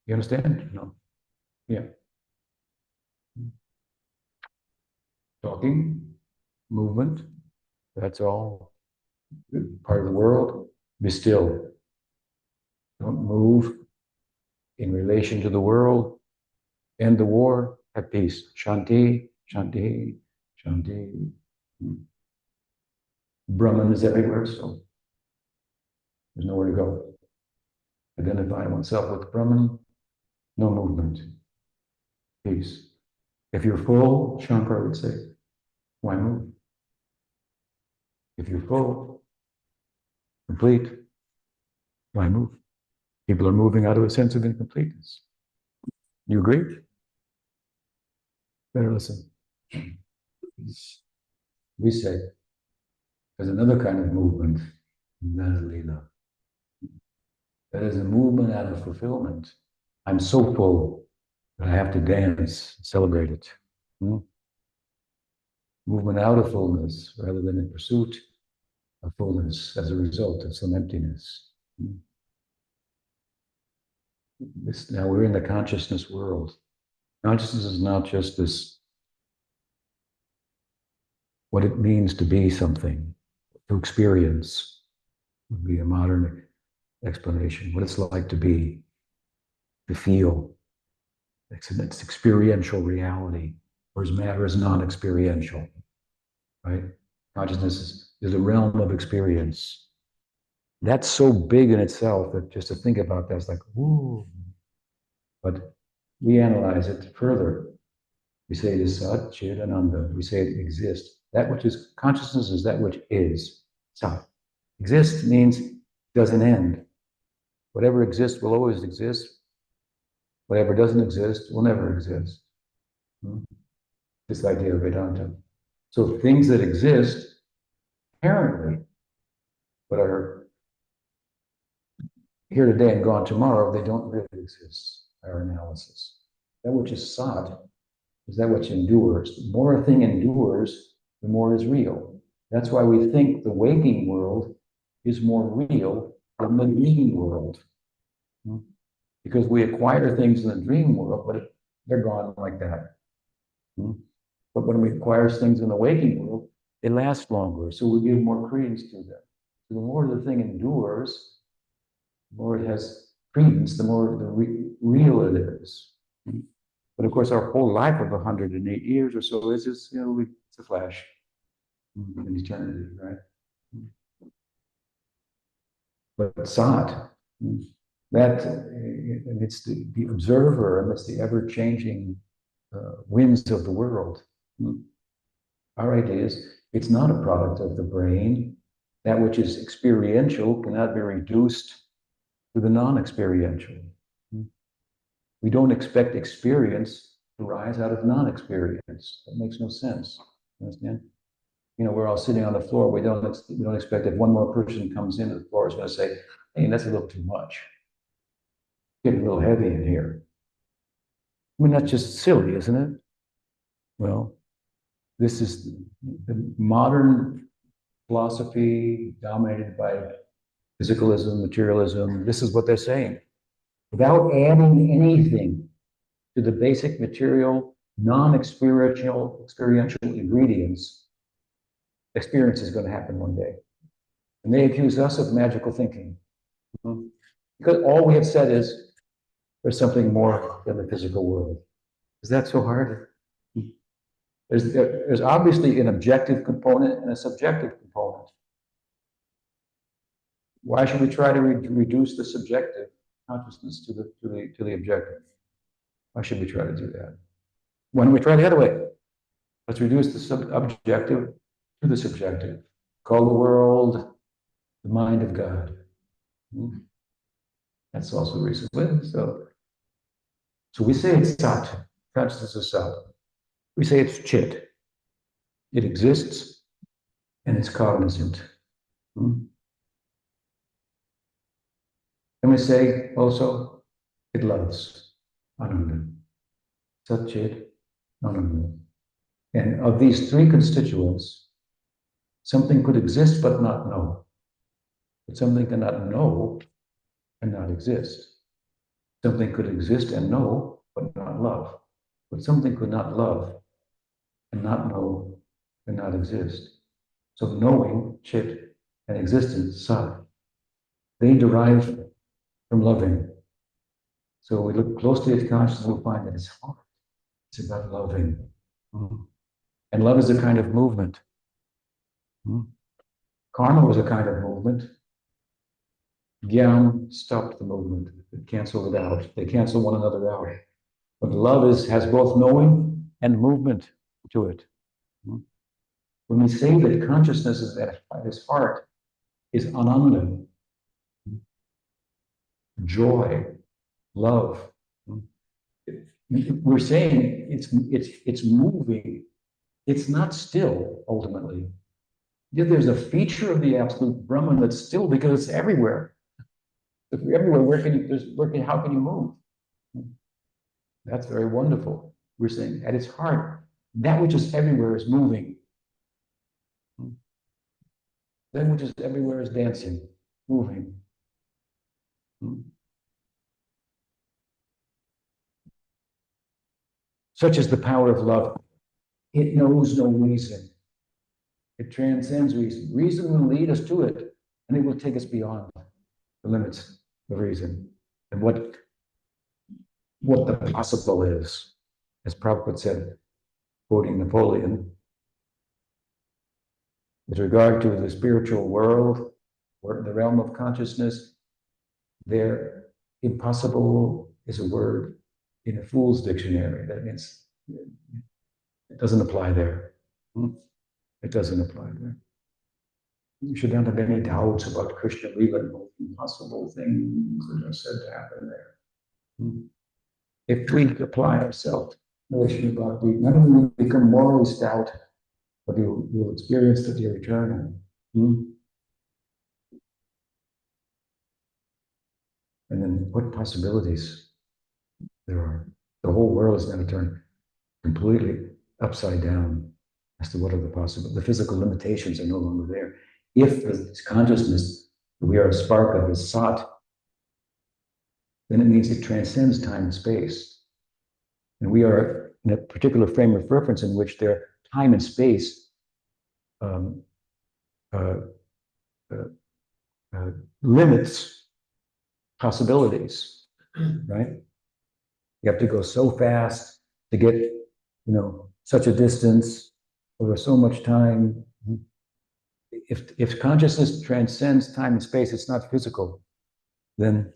you understand? No. Yeah. Talking, movement, that's all part of the world. Be still. Don't move in relation to the world. End the war, have peace. Shanti, shanti, shanti. Brahman is everywhere, so there's nowhere to go. Identify oneself with Brahman, no movement. Peace. If you're full, Shankar would say, why move? If you're full, complete, why move? People are moving out of a sense of incompleteness. You agree? Better listen. We say, there's another kind of movement, that is Lila. That is a movement out of fulfillment. I'm so full that I have to dance, celebrate it. Movement out of fullness rather than in pursuit of fullness as a result of some emptiness. Now we're in the consciousness world. Consciousness is not just this, what it means to be something, to experience, would be a modern explanation. What it's like to be, to feel. It's experiential reality, whereas matter is non-experiential, right? Consciousness is a realm of experience. That's so big in itself that just to think about that is like, woo. But we analyze it further. We say it is Sat, Chit, Ananda. We say it exists. That which is consciousness is that which is Sat. Exist means doesn't end. Whatever exists will always exist. Whatever doesn't exist will never exist. This idea of Vedanta. So things that exist apparently, but are here today and gone tomorrow, they don't really exist by our analysis. That which is Sat is that which endures. The more a thing endures, the more is real. That's why we think the waking world is more real than the dream world. Because we acquire things in the dream world, but they're gone like that. But when we acquire things in the waking world, they last longer, so we give more credence to them. So the more the thing endures, the more it has credence, the more real it is. But of course, our whole life of 108 years or so is just, it's a flash in eternity, right? But Sat, that amidst the observer, amidst the ever-changing winds of the world, our idea is it's not a product of the brain. That which is experiential cannot be reduced to the non-experiential. We don't expect experience to rise out of non-experience. That makes no sense. You understand? We're all sitting on the floor. We don't expect if one more person comes in, the floor is going to say, "Hey, that's a little too much. It's getting a little heavy in here." I mean, that's just silly, isn't it? Well, this is the modern philosophy dominated by physicalism, materialism. This is what they're saying. Without adding anything to the basic material, non-experiential ingredients, experience is going to happen one day. And they accuse us of magical thinking. Because all we have said is there's something more than the physical world. Is that so hard? There's obviously an objective component and a subjective component. Why should we try to reduce the subjective consciousness to the objective? Why should we try to do that? Why don't we try the other way? Let's reduce the objective to the subjective. Call the world the mind of God. That's also reasonable. So we say it's Sat, consciousness is Sat. We say it's Chit. It exists and it's cognizant. And we say also it loves. Ananda. Sat Chit, Ananda. And of these three constituents, something could exist but not know. But something cannot know and not exist. Something could exist and know but not love. But something could not love and not know and not exist. So knowing, Chit, and existence, Sat, they derive from loving. So we look closely at consciousness, we'll find that it's hard. It's about loving. And love is a kind of movement. Karma was a kind of movement. Gyan stopped the movement. It canceled it out. They cancel one another out. But love has both knowing and movement to it. When we say that consciousness is at its heart is ananda, joy, love, we're saying it's moving. It's not still ultimately. Yet there's a feature of the absolute Brahman that's still because it's everywhere. If you're everywhere, how can you move? That's very wonderful. We're saying at its heart, that which is everywhere is moving. That which is everywhere is dancing, moving. Such is the power of love. It knows no reason. It transcends reason. Reason will lead us to it, and it will take us beyond the limits of reason and what the possible is. As Prabhupada said, quoting Napoleon, with regard to the spiritual world or the realm of consciousness, there impossible is a word in a fool's dictionary. That means it doesn't apply there. It doesn't apply there. You should not have any doubts about Krishna Lila and all the impossible things that are said to happen there. If we apply ourselves to Krishna Bhakti, not only will we become morally stout, but you'll experience that you're eternal. And then what possibilities there are. The whole world is going to turn. completely upside down as to what are the physical limitations are no longer there. If the consciousness we are a spark of is sought, then it means it transcends time and space. And we are in a particular frame of reference in which there time and space um, uh, uh, limits possibilities, right? You have to go so fast to get, such a distance over so much time. If consciousness transcends time and space, it's not physical, then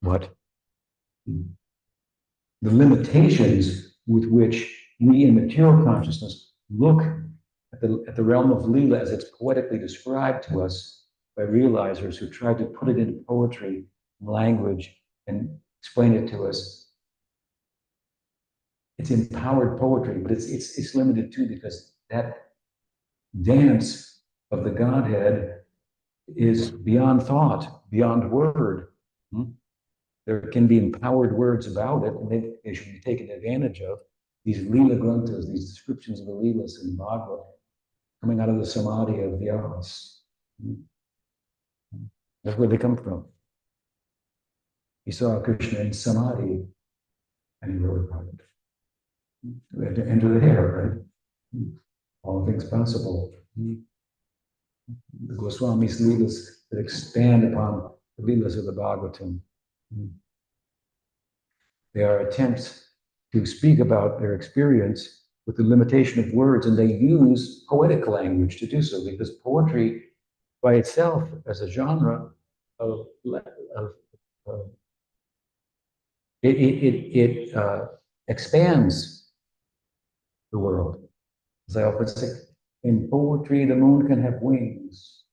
what? The limitations with which we in material consciousness look at the realm of Leela as it's poetically described to us by realizers who try to put it into poetry, language, and explain it to us. It's empowered poetry, but it's limited too because that dance of the Godhead is beyond thought, beyond word. There can be empowered words about it, and they should be taken advantage of. These Leela Granthas, these descriptions of the Leelas in Bhagavad, coming out of the samadhi of Vyas. That's where they come from. He saw Krishna in samadhi, and he wrote about it. We had to enter the hair, right? All things possible. The Goswami's Leelas that expand upon the Leelas of the Bhagavatam. They are attempts to speak about their experience with the limitation of words, and they use poetic language to do so, because poetry by itself as a genre expands the world. As I often say, in poetry, the moon can have wings,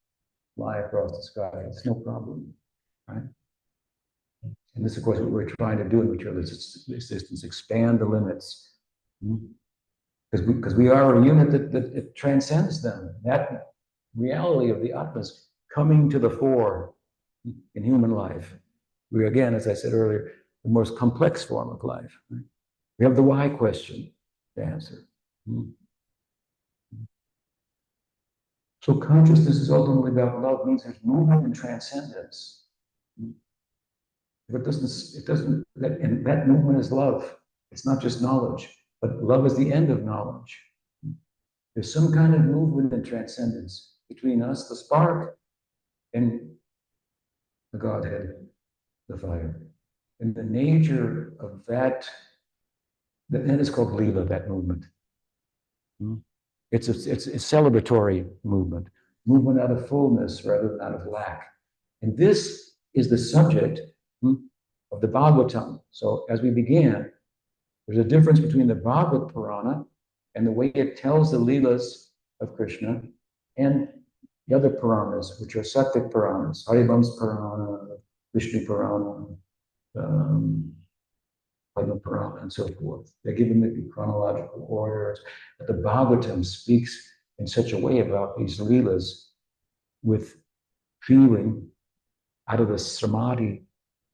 fly across the sky. It's no problem, right? And this, of course, what we're trying to do in material existence, expand the limits. Because we are a unit that transcends them. That reality of the Atmas coming to the fore in human life. We, again, as I said earlier, the most complex form of life. Right? We have the why question to answer. So consciousness is ultimately about love, means there's movement and transcendence. If it doesn't, and that movement is love. It's not just knowledge, but love is the end of knowledge. There's some kind of movement and transcendence between us, the spark, and the Godhead, the fire. And the nature of that is called Leela, that movement. It's a celebratory movement out of fullness rather than out of lack. And this is the subject of the Bhagavatam. So as we began, there's a difference between the Bhagavad Purana and the way it tells the Leelas of Krishna and the other Puranas, which are Sattvic Puranas, Haribamsa Purana, Vishnu Purana, Padma Purana, and so forth. They're given the chronological orders, but the Bhagavatam speaks in such a way about these Leelas with feeling out of the samadhi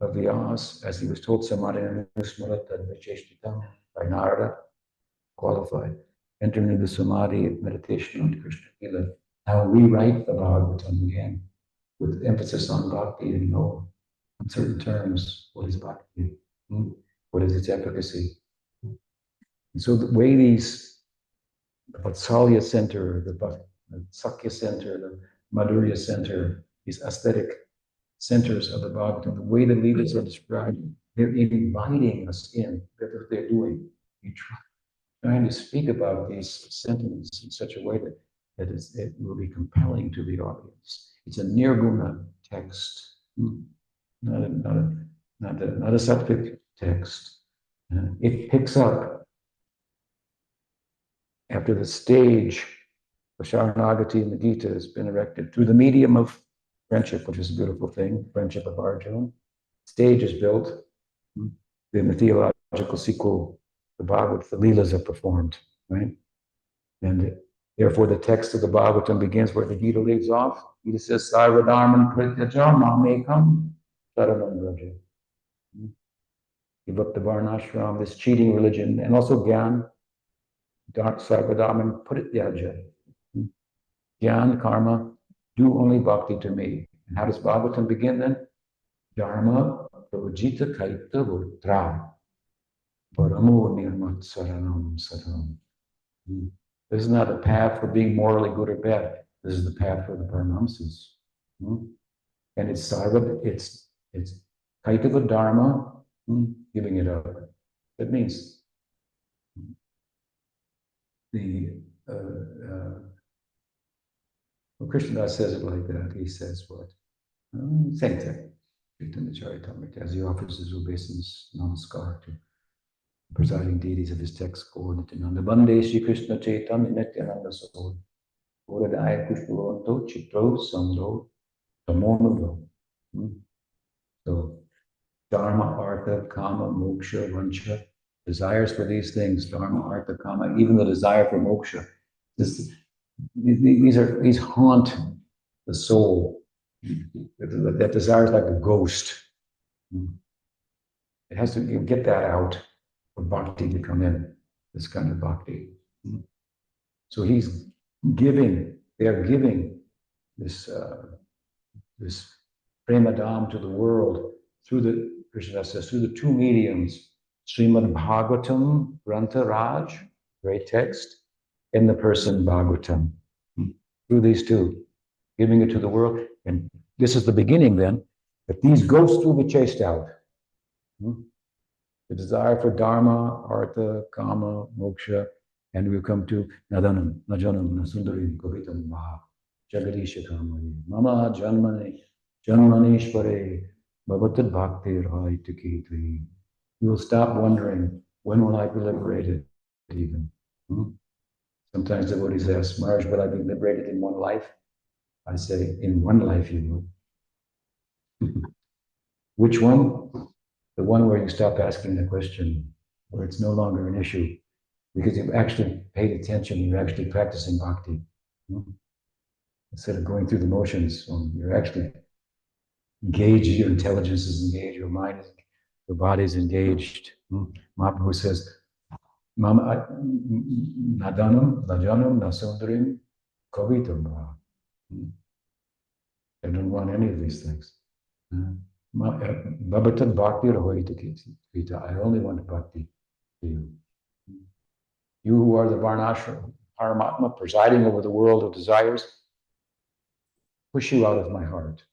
of Vyas, as he was told, samadhi anusmarata visheshtitam by Narada, qualified, entering into the samadhi of meditation on Krishna Leela. Now rewrite the Bhagavatam again with emphasis on bhakti and know on certain terms what is bhakti, what is its efficacy. And so the way these, the Vatsalya center, the Sakya center, the Madhurya center, these aesthetic centers of the Bhagavatam, the way the leaders are described, they're inviting us in. That's what they're doing. They're trying to speak about these sentiments in such a way that it will be compelling to the audience. It's a nirguna text, not a sattvic text. It picks up after the stage of Sharanagati in the Gita has been erected through the medium of friendship, which is a beautiful thing, friendship of Arjuna. Stage is built. Then the theological sequel, the Bhagavad, the Leelas are performed, right? And therefore the text of the Bhagavatam begins where the Gita leaves off. Gita says, Sarvadharman prityaja mamekam saranam vraja. give up the varnashram, this cheating religion, and also Gyan, dark sarvadam, and put it Yaja. Gyan, karma, do only bhakti to me. And how does Bhagavatam begin then? Dharma pravajita kaita votra paramo nirmat saranam saram. This is not a path for being morally good or bad. This is the path for the Paramhamsas. And it's sarva, it's kaitava dharma, giving it up. That means well, Krishnadas says it like that. He says what? Same thing. Chaitanya Charitamrita, as he offers his obeisance, namaskar to the presiding deities of his text, Gaur Nityananda. Bande Shri Krishna Chaitanya Nityananda Sohod. Uradaya Pushpavanto Chitro Sando Tamonudo. So, Dharma, Artha, Kama, Moksha, Vancha, desires for these things, Dharma, Artha, Kama, even the desire for moksha. These haunt the soul. That desire is like a ghost. It has to, you get that out for bhakti to come in, this kind of bhakti. So he's giving, they're giving this premadam to the world through the, Krishna says, through the two mediums, Srimad Bhagavatam, Grantha Raj, great text, and the person Bhagavatam. Through these two, giving it to the world. And this is the beginning then, that these ghosts will be chased out. The desire for Dharma, Artha, Kama, Moksha, and we'll come to Nadanam, Najanam, Nasundarim, Govitam, Maha, Jagadisha Kamari, Mama Janmani, Janmanishvare, Bhavatad Bhakti Raitaki. You will stop wondering, when will I be liberated even? Sometimes devotees ask, Maharaj, will I be liberated in one life? I say, in one life you will. Which one? The one where you stop asking the question, where it's no longer an issue, because you've actually paid attention, you're actually practicing bhakti. Instead of going through the motions, you're actually engaged, your intelligence is engaged, your mind is, your body is engaged. Mahaprabhu says, Mama Nadanam, Najanam, Nasundarim, Kavitam. I don't want any of these things. Bhavatad Bhakti Rahoita. I only want bhakti to you. You who are the Varnashram, Paramatma, presiding over the world of desires, push you out of my heart.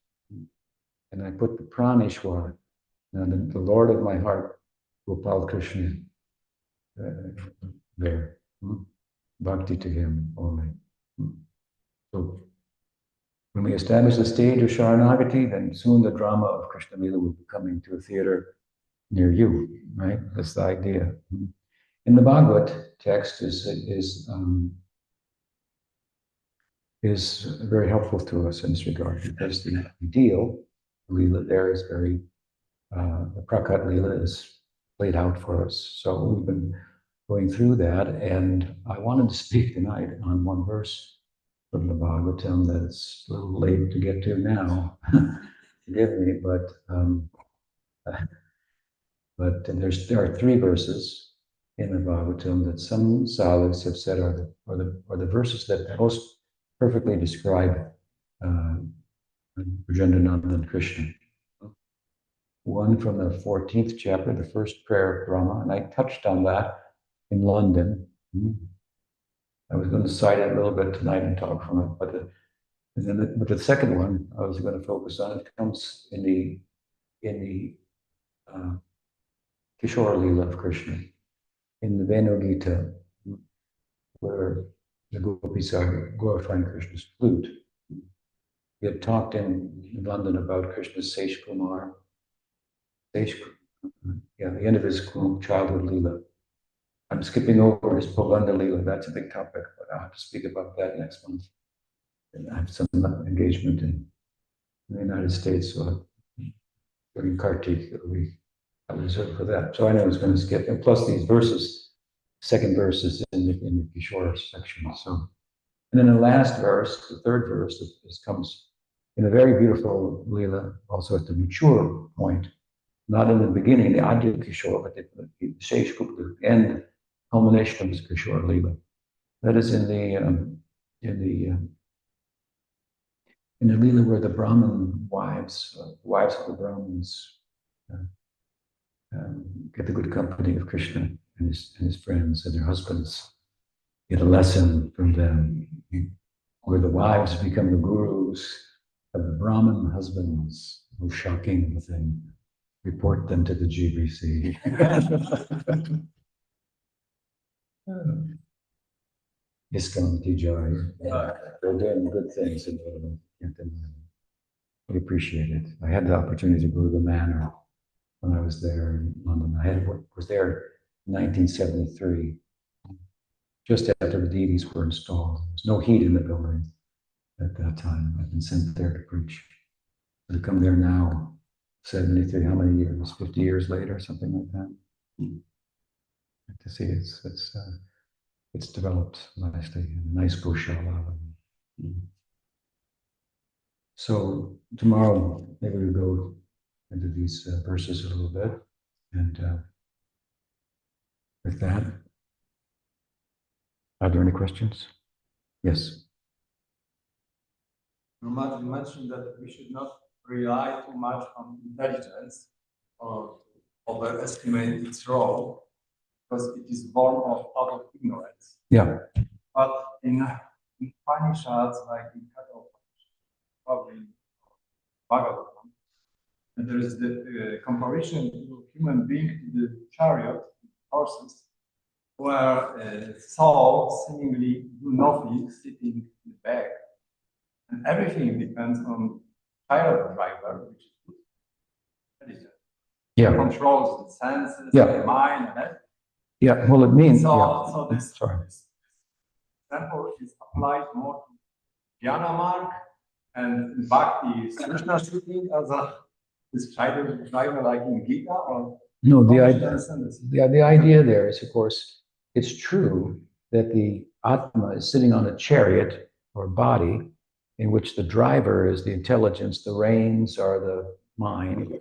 And I put the Pranishwar, the Lord of my heart, Gopal Krishna, there. Bhakti to him only. So when we establish the stage of Sharanagati, then soon the drama of Krishna Lila will be coming to a theater near you, right? That's the idea. In the Bhagavad text is very helpful to us in this regard, because the ideal Lila there is very, the Prakat Lila is laid out for us. So we've been going through that, and I wanted to speak tonight on one verse from the Bhagavatam that it's a little late to get to now. Forgive me, but there are three verses in the Bhagavatam that some sadhus have said are the verses that most perfectly describe Brajendrananda and Krishna. One from the 14th chapter, the first prayer of Brahma, and I touched on that in London. I was going to cite it a little bit tonight and talk from it, but the second one I was going to focus on, it comes in the Kishore Leela of Krishna, in the Venu Gita, where the gopis are glorifying Krishna's flute. We had talked in London about Krishna's Seish Kumar, the end of his childhood Leela. I'm skipping over his Pavanda Leela, that's a big topic, but I'll have to speak about that next month. And I have some engagement in the United States, so during Kartik, I'll reserve for that. So I know I was going to skip, and plus these verses, second verse is in the Kishore section. So, and then the last verse, the third verse, comes in a very beautiful Leela, also at the mature point, not in the beginning, the Adya Kishore, but the Shesh Group, the end culmination of his Kishore Lila. That is in the Lila where the Brahmin wives, wives of the Brahmins, get the good company of Krishna and his friends and their husbands, get a lesson from them, where the wives become the gurus of the Brahmin husbands. Oh, shocking thing. Report them to the GBC. ISKCON Tijai. They're doing good things in the world. We appreciate it. I had the opportunity to go to the manor when I was there in London. I was there in 1973, just after the deities were installed. There was no heat in the building at that time. I've been sent there to preach. To come there now, 73, how many years? 50 years later, something like that. To see it's developed nicely, a nice goshala. So tomorrow, maybe we'll go into these verses a little bit. And with that, are there any questions? Yes. You mentioned that we should not rely too much on intelligence or overestimate its role because it is born of out of ignorance. Yeah. But in Upanishads, like in Katha, probably Bhagavatam, and there is the comparison of human being to the chariot, horses, where soul seemingly do nothing, sitting in the back, and everything depends on chariot driver, which is intelligent. Yeah. Controls the senses, Yeah. the mind, and that. Yeah. Well, it means. So yeah. this Sorry. example is applied more to Jnana Mark and Bhakti. Is Krishna sitting as this chariot driver like in Gita or? No, the idea there is, of course, it's true that the Atma is sitting on a chariot or body in which the driver is the intelligence, the reins are the mind,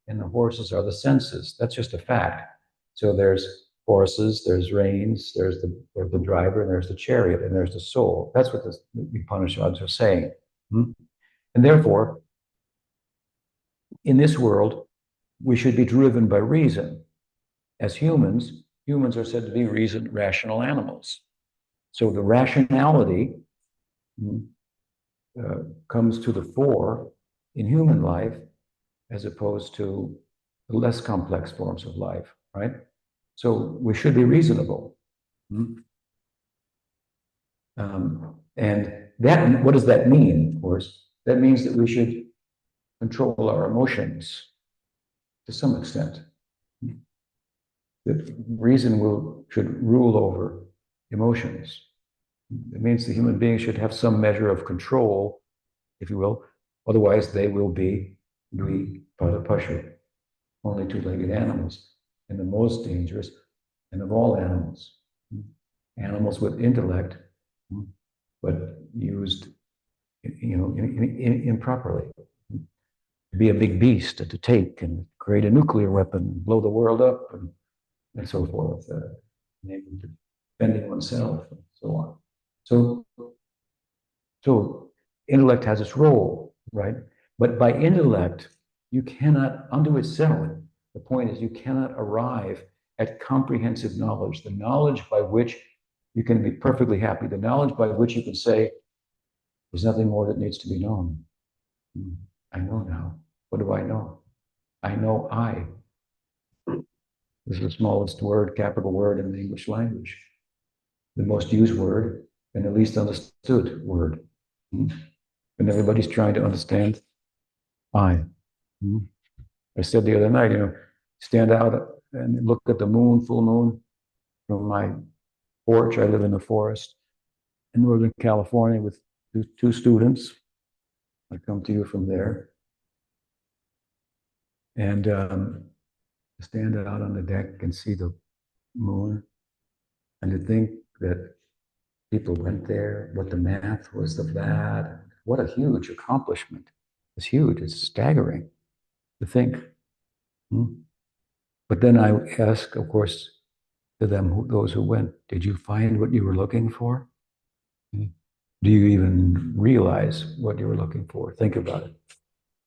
and the horses are the senses. That's just a fact. So there's horses, there's reins, there's the driver, and there's the chariot, and there's the soul. That's what the Upanishads are saying. And therefore, in this world, we should be driven by reason. As humans are said to be rational animals. So the rationality comes to the fore in human life as opposed to the less complex forms of life, right? So we should be reasonable. And that, what does that mean, of course? That means that we should control our emotions to some extent. That reason should rule over emotions. It means the human being should have some measure of control, if you will. Otherwise, they will be pashu, only two-legged animals, and the most dangerous and of all animals. Animals with intellect, but used, improperly. To be a big beast and to take and create a nuclear weapon, blow the world up, and so forth, defending oneself, and so on. So intellect has its role, right? But by intellect, you cannot, unto itself, the point is you cannot arrive at comprehensive knowledge, the knowledge by which you can be perfectly happy, the knowledge by which you can say, there's nothing more that needs to be known. I know now. What do I know? I know I. This is the smallest word, capital word in the English language. The most used word and the least understood word. And everybody's trying to understand I. I said the other night, stand out and look at the moon, full moon, from my porch. I live in the forest in Northern California with two students. I come to you from there. And stand out on the deck and see the moon, and to think that people went there, what the math was of that. What a huge accomplishment. It's huge, it's staggering to think. Hmm? But then I ask, of course, to them, those who went, did you find what you were looking for? Hmm? Do you even realize what you were looking for? Think about it.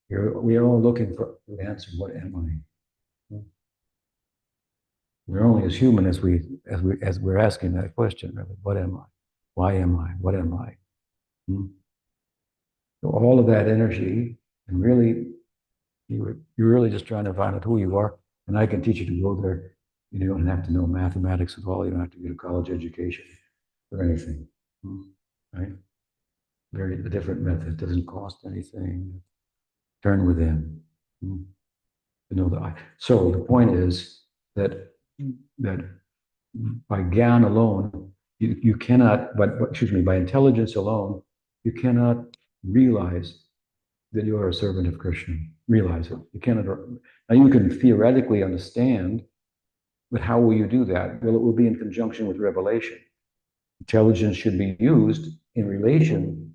We are all looking for the answer. What am I? Hmm? We're only as human as we're asking that question. Really, what am I? Why am I? What am I? Hmm? So all of that energy, and really, you're really just trying to find out who you are. And I can teach you to go there. You don't have to know mathematics at all. You don't have to get a college education or anything. Hmm? Right? Very a different method. It doesn't cost anything. Turn within. Hmm? To know the I. So the point is that by gyan alone, you cannot, but excuse me, by intelligence alone, you cannot realize that you are a servant of Krishna. Realize it. You cannot. Now you can theoretically understand, but how will you do that? Well, it will be in conjunction with revelation. Intelligence should be used in relation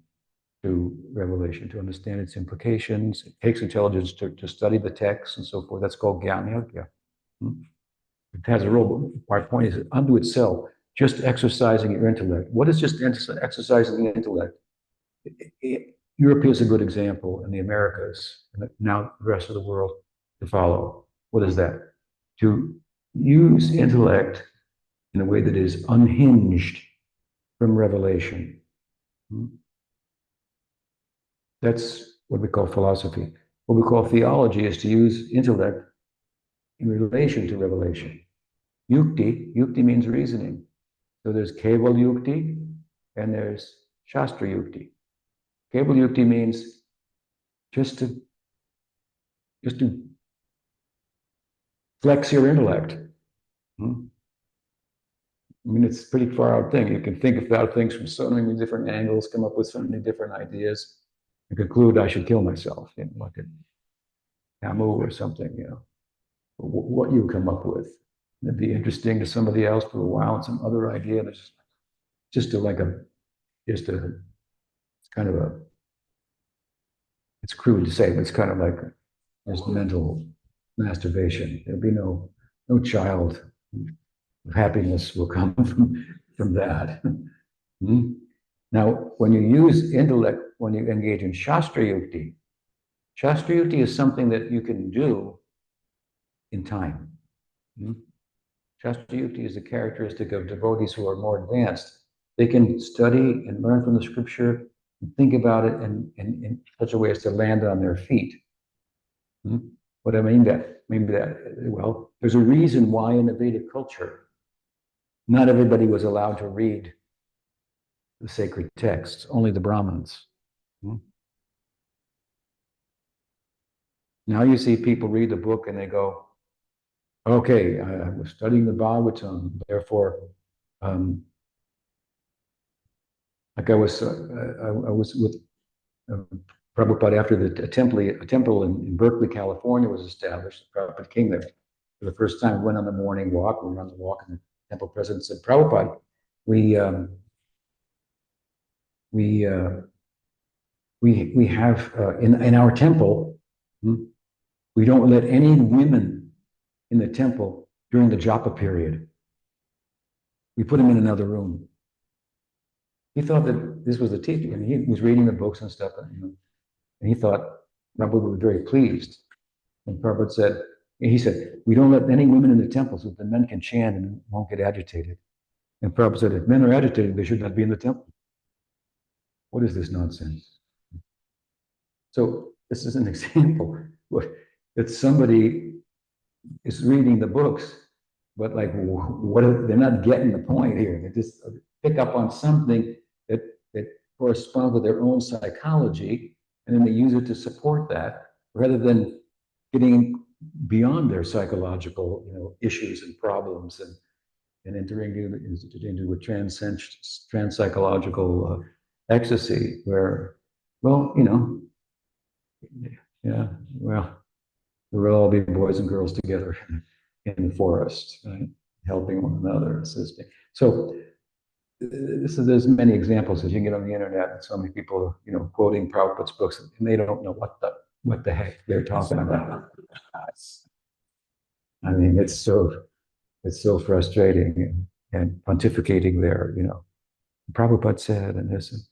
to revelation to understand its implications. It takes intelligence to study the text and so forth. That's called jnana yogya. It has a role, but my point is unto itself, just exercising your intellect. What is just exercising the intellect? Europe is a good example, and the Americas, and now the rest of the world to follow. What is that? To use intellect in a way that is unhinged from revelation. That's what we call philosophy. What we call theology is to use intellect in relation to revelation. Yukti means reasoning. So there's Keval Yukti and there's Shastra Yukti. Keval Yukti means just to flex your intellect. I mean, it's a pretty far out thing. You can think about things from so many different angles, come up with so many different ideas, and conclude I should kill myself, like a Camus or something, what you come up with. It'd be interesting to somebody else for a while, and some other idea. There's just it's kind of it's crude to say, but it's kind of like just mental masturbation. There'll be no child happiness will come from that. Hmm? Now, when you use intellect, when you engage in Shastra Yukti is something that you can do in time. Hmm? Shastra Yukti is a characteristic of devotees who are more advanced. They can study and learn from the scripture and think about it in such a way as to land on their feet. Hmm? What I mean that, well, there's a reason why in the Vedic culture, not everybody was allowed to read the sacred texts, only the Brahmins. Hmm? Now you see people read the book and they go, okay, I was studying the Bhagavatam, therefore, like I was with Prabhupada after a temple in Berkeley, California was established. Prabhupada came there for the first time, went on the morning walk, we were on the walk, and the temple president said, Prabhupada, we have in our temple, we don't let any women in the temple during the japa period. We put them in another room. He thought that this was the teaching, and he was reading the books and stuff, and he thought Prabhupada was very pleased. And Prabhupada said, we don't let any women in the temple so that the men can chant and won't get agitated. And Prabhupada said, if men are agitated, they should not be in the temple. What is this nonsense? So this is an example that somebody is reading the books, but like, they're not getting the point here. They just pick up on something that corresponds with their own psychology, and then they use it to support that, rather than getting beyond their psychological, issues and problems, and entering into a trans-psychological ecstasy, where, well, yeah, well, we'll all be boys and girls together in the forest, right? Helping one another, assisting. So there's many examples that you can get on the internet, and so many people, quoting Prabhupada's books, and they don't know what the heck they're talking about. I mean, it's so frustrating and pontificating there, you know. Prabhupada said, and this, and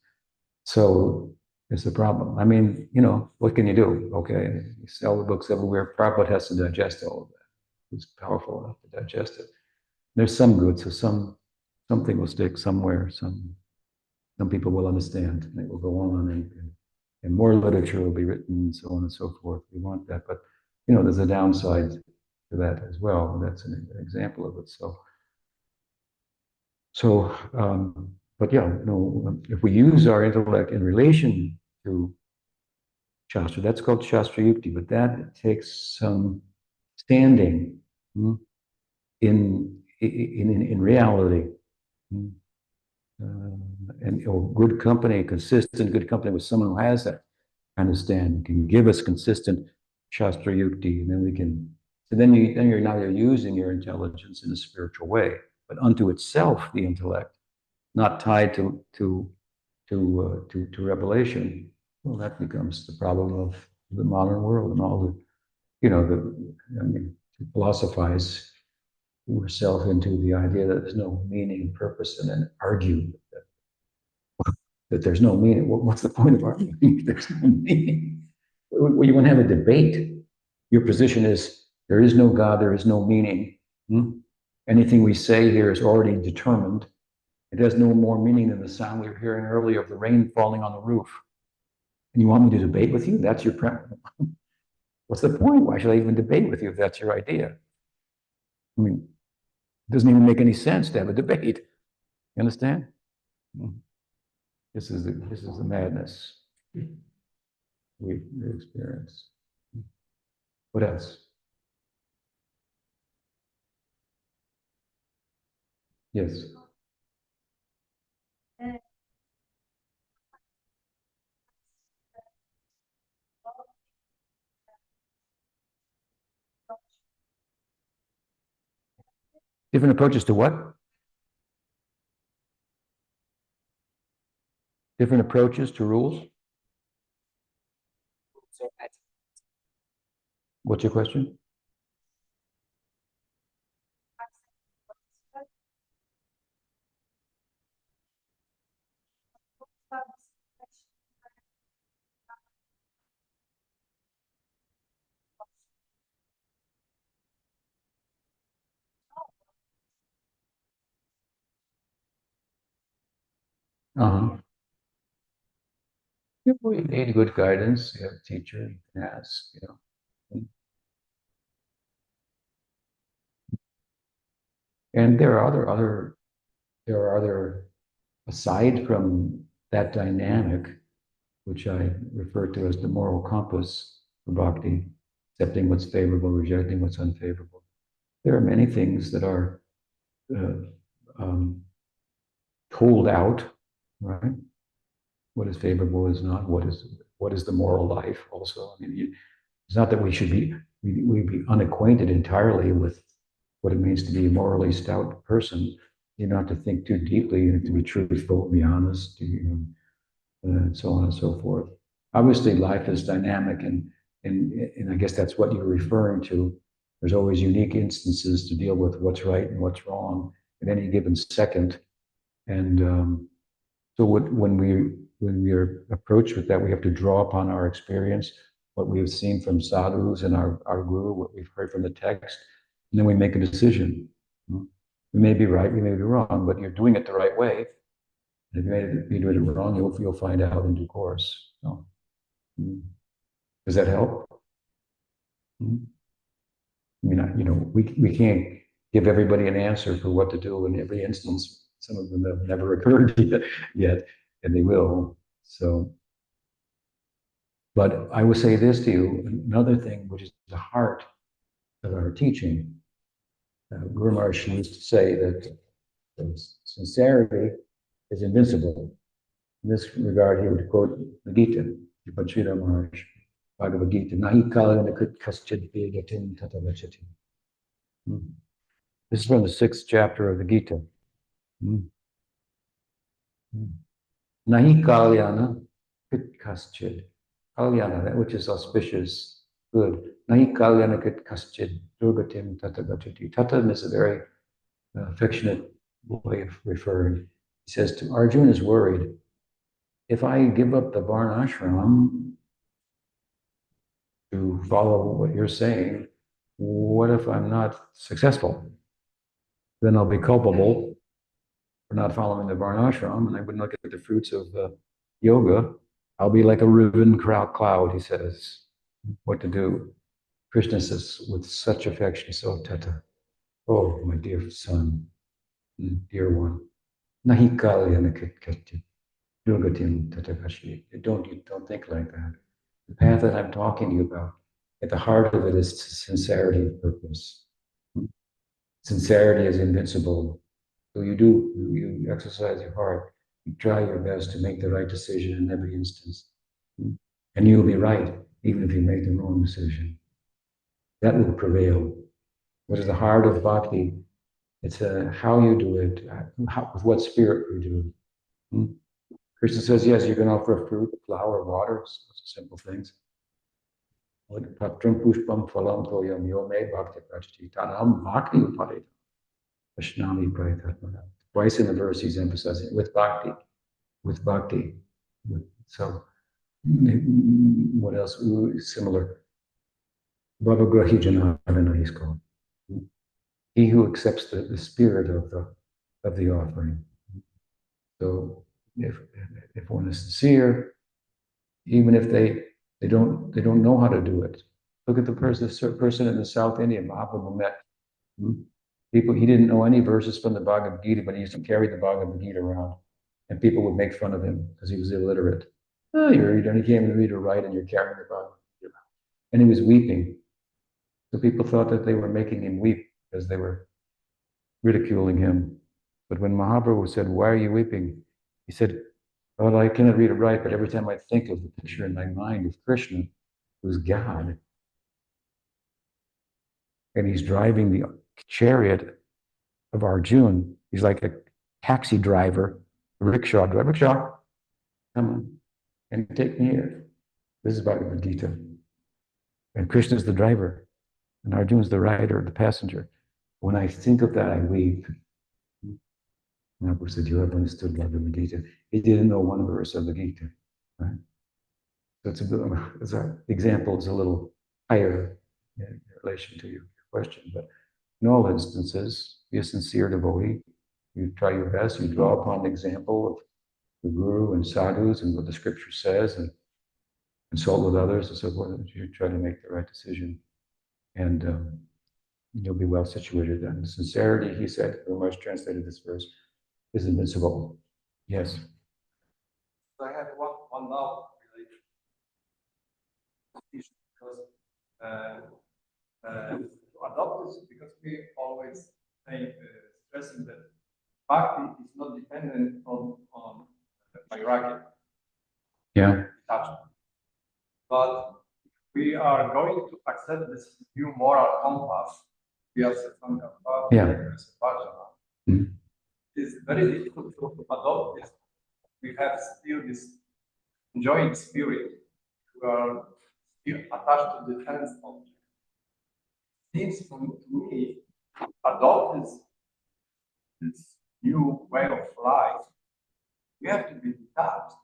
so it's a problem. I mean, you know, what can you do? Okay, you sell the books everywhere. Prabhupada has to digest all of that. Who's powerful enough to digest it? There's some good, so something will stick somewhere. Some people will understand, and it will go on, and more literature will be written, and so on and so forth. We want that, but you know, there's a downside to that as well. That's an example of it. But yeah, no, if we use our intellect in relation to Shastra, that's called Shastra Yukti, but that takes some standing in reality. Hmm. And you know, good company, consistent good company with someone who has that kind of stand, can give us consistent Shastra Yukti, and then we can, so then you're using your intelligence in a spiritual way, but unto itself, the intellect, not tied to revelation. Well, that becomes the problem of the modern world and all the, you know, I mean, to philosophize yourself into the idea that there's no meaning and purpose, and then argue that there's no meaning. What's the point of arguing if there's no meaning? Well, you want to have a debate. Your position is there is no God, there is no meaning. Anything we say here is already determined. It has no more meaning than the sound we were hearing earlier of the rain falling on the roof. And you want me to debate with you? That's your premise. What's the point? Why should I even debate with you if that's your idea? I mean, it doesn't even make any sense to have a debate. You understand? This is the madness we experience. What else? Yes. Different approaches to what? Different approaches to rules? So What's your question? Uh-huh. You need good guidance. You have a teacher, you can ask, you know. And there are other, aside from that dynamic, which I refer to as the moral compass for bhakti, accepting what's favorable, rejecting what's unfavorable. There are many things that are uh, um, told out, right? What is favorable is not. What is the moral life? Also, I mean, it's not that we be unacquainted entirely with what it means to be a morally stout person. You don't have to think too deeply. You have to be truthful, be honest, you know, and so on and so forth. Obviously, life is dynamic, and I guess that's what you're referring to. There's always unique instances to deal with what's right and what's wrong at any given second. And so when we are approached with that, we have to draw upon our experience, what we've seen from sadhus and our guru, what we've heard from the text, and then we make a decision. We may be right, we may be wrong, but you're doing it the right way. If you do it wrong, you'll find out in due course. So, does that help? I mean, you know, we can't give everybody an answer for what to do in every instance. Some of them have never occurred yet, and they will. So, but I will say this to you, another thing which is the heart of our teaching. Guru Maharaj used to say that sincerity is invincible. In this regard, he would quote the Gita, Tripurari Maharaj, Bhagavad Gita, Nahi kalana krit kaschid vegatin tatavachati. This is from the 6th chapter of the Gita. Nahi kalyana krit kaschid. Kalyana, that which is auspicious, Good. Nahi kalyanakit kaschid durgatim tata gachati. Tata is a very affectionate way of referring. He says to Arjuna is worried. If I give up the Varna ashram to follow what you're saying, what if I'm not successful? Then I'll be culpable for not following the Varnashram, and I wouldn't look at the fruits of yoga. I'll be like a riven cloud, he says. What to do? Krishna says with such affection, so Tata, oh, my dear son, dear one, nahi kalyanakit yogatim tatakashi. Don't think like that. The path that I'm talking to you about, at the heart of it is sincerity of purpose. Sincerity is invincible. So you exercise your heart, you try your best to make the right decision in every instance. And you'll be right, even if you make the wrong decision. That will prevail. What is the heart of bhakti? It's how you do it, with what spirit you do it. Krishna says, yes, you can offer a fruit, a flower, water, simple things. Patram pushpam phalam toyam yo me bhakti prachiti tanam bhakti upadita. Ashnami prayatatmana. Twice in the verse he's emphasizing with bhakti, with bhakti. So, what else? Similar. Bhavagrahi Janardana, he's called. He who accepts the spirit of the offering. So, if one is sincere, even if they don't know how to do it. Look at the person in the South India, Mahaprabhu met. People, he didn't know any verses from the Bhagavad Gita, but he used to carry the Bhagavad Gita around, and people would make fun of him because he was illiterate. Oh, you can't even read or write, and you're carrying the Bhagavad Gita around. And he was weeping. So people thought that they were making him weep because they were ridiculing him. But when Mahaprabhu said, "Why are you weeping?" He said, "Well, I cannot read or write, but every time I think of the picture in my mind of Krishna, who's God, and he's driving the chariot of Arjuna. He's like a taxi driver, a rickshaw driver. Rickshaw, come on, and take me here." This is Bhagavad Gita. And Krishna's the driver, and Arjuna's the rider, the passenger. When I think of that, I weep. Mahaprabhu said, "You have understood Bhagavad Gita." He didn't know one verse of the Gita, right? So it's an example is a little higher in relation to your question, but in all instances, be a sincere devotee. You try your best. You draw upon the example of the guru and sadhus and what the scripture says, and consult with others and so forth. You try to make the right decision, and you'll be well situated then. Sincerity, he said, who most translated this verse, is invincible. Yes. I have one doubt related because to adopt this, because we always say, stressing that bhakti is not dependent on vairagya, Yeah. detachment. But we are going to accept this new moral compass via Satsanga, Yeah. It's very difficult to adopt this. We have still this enjoying spirit. We are still attached to the sense object. Seems to me, adopt this new way of life, we have to be detached.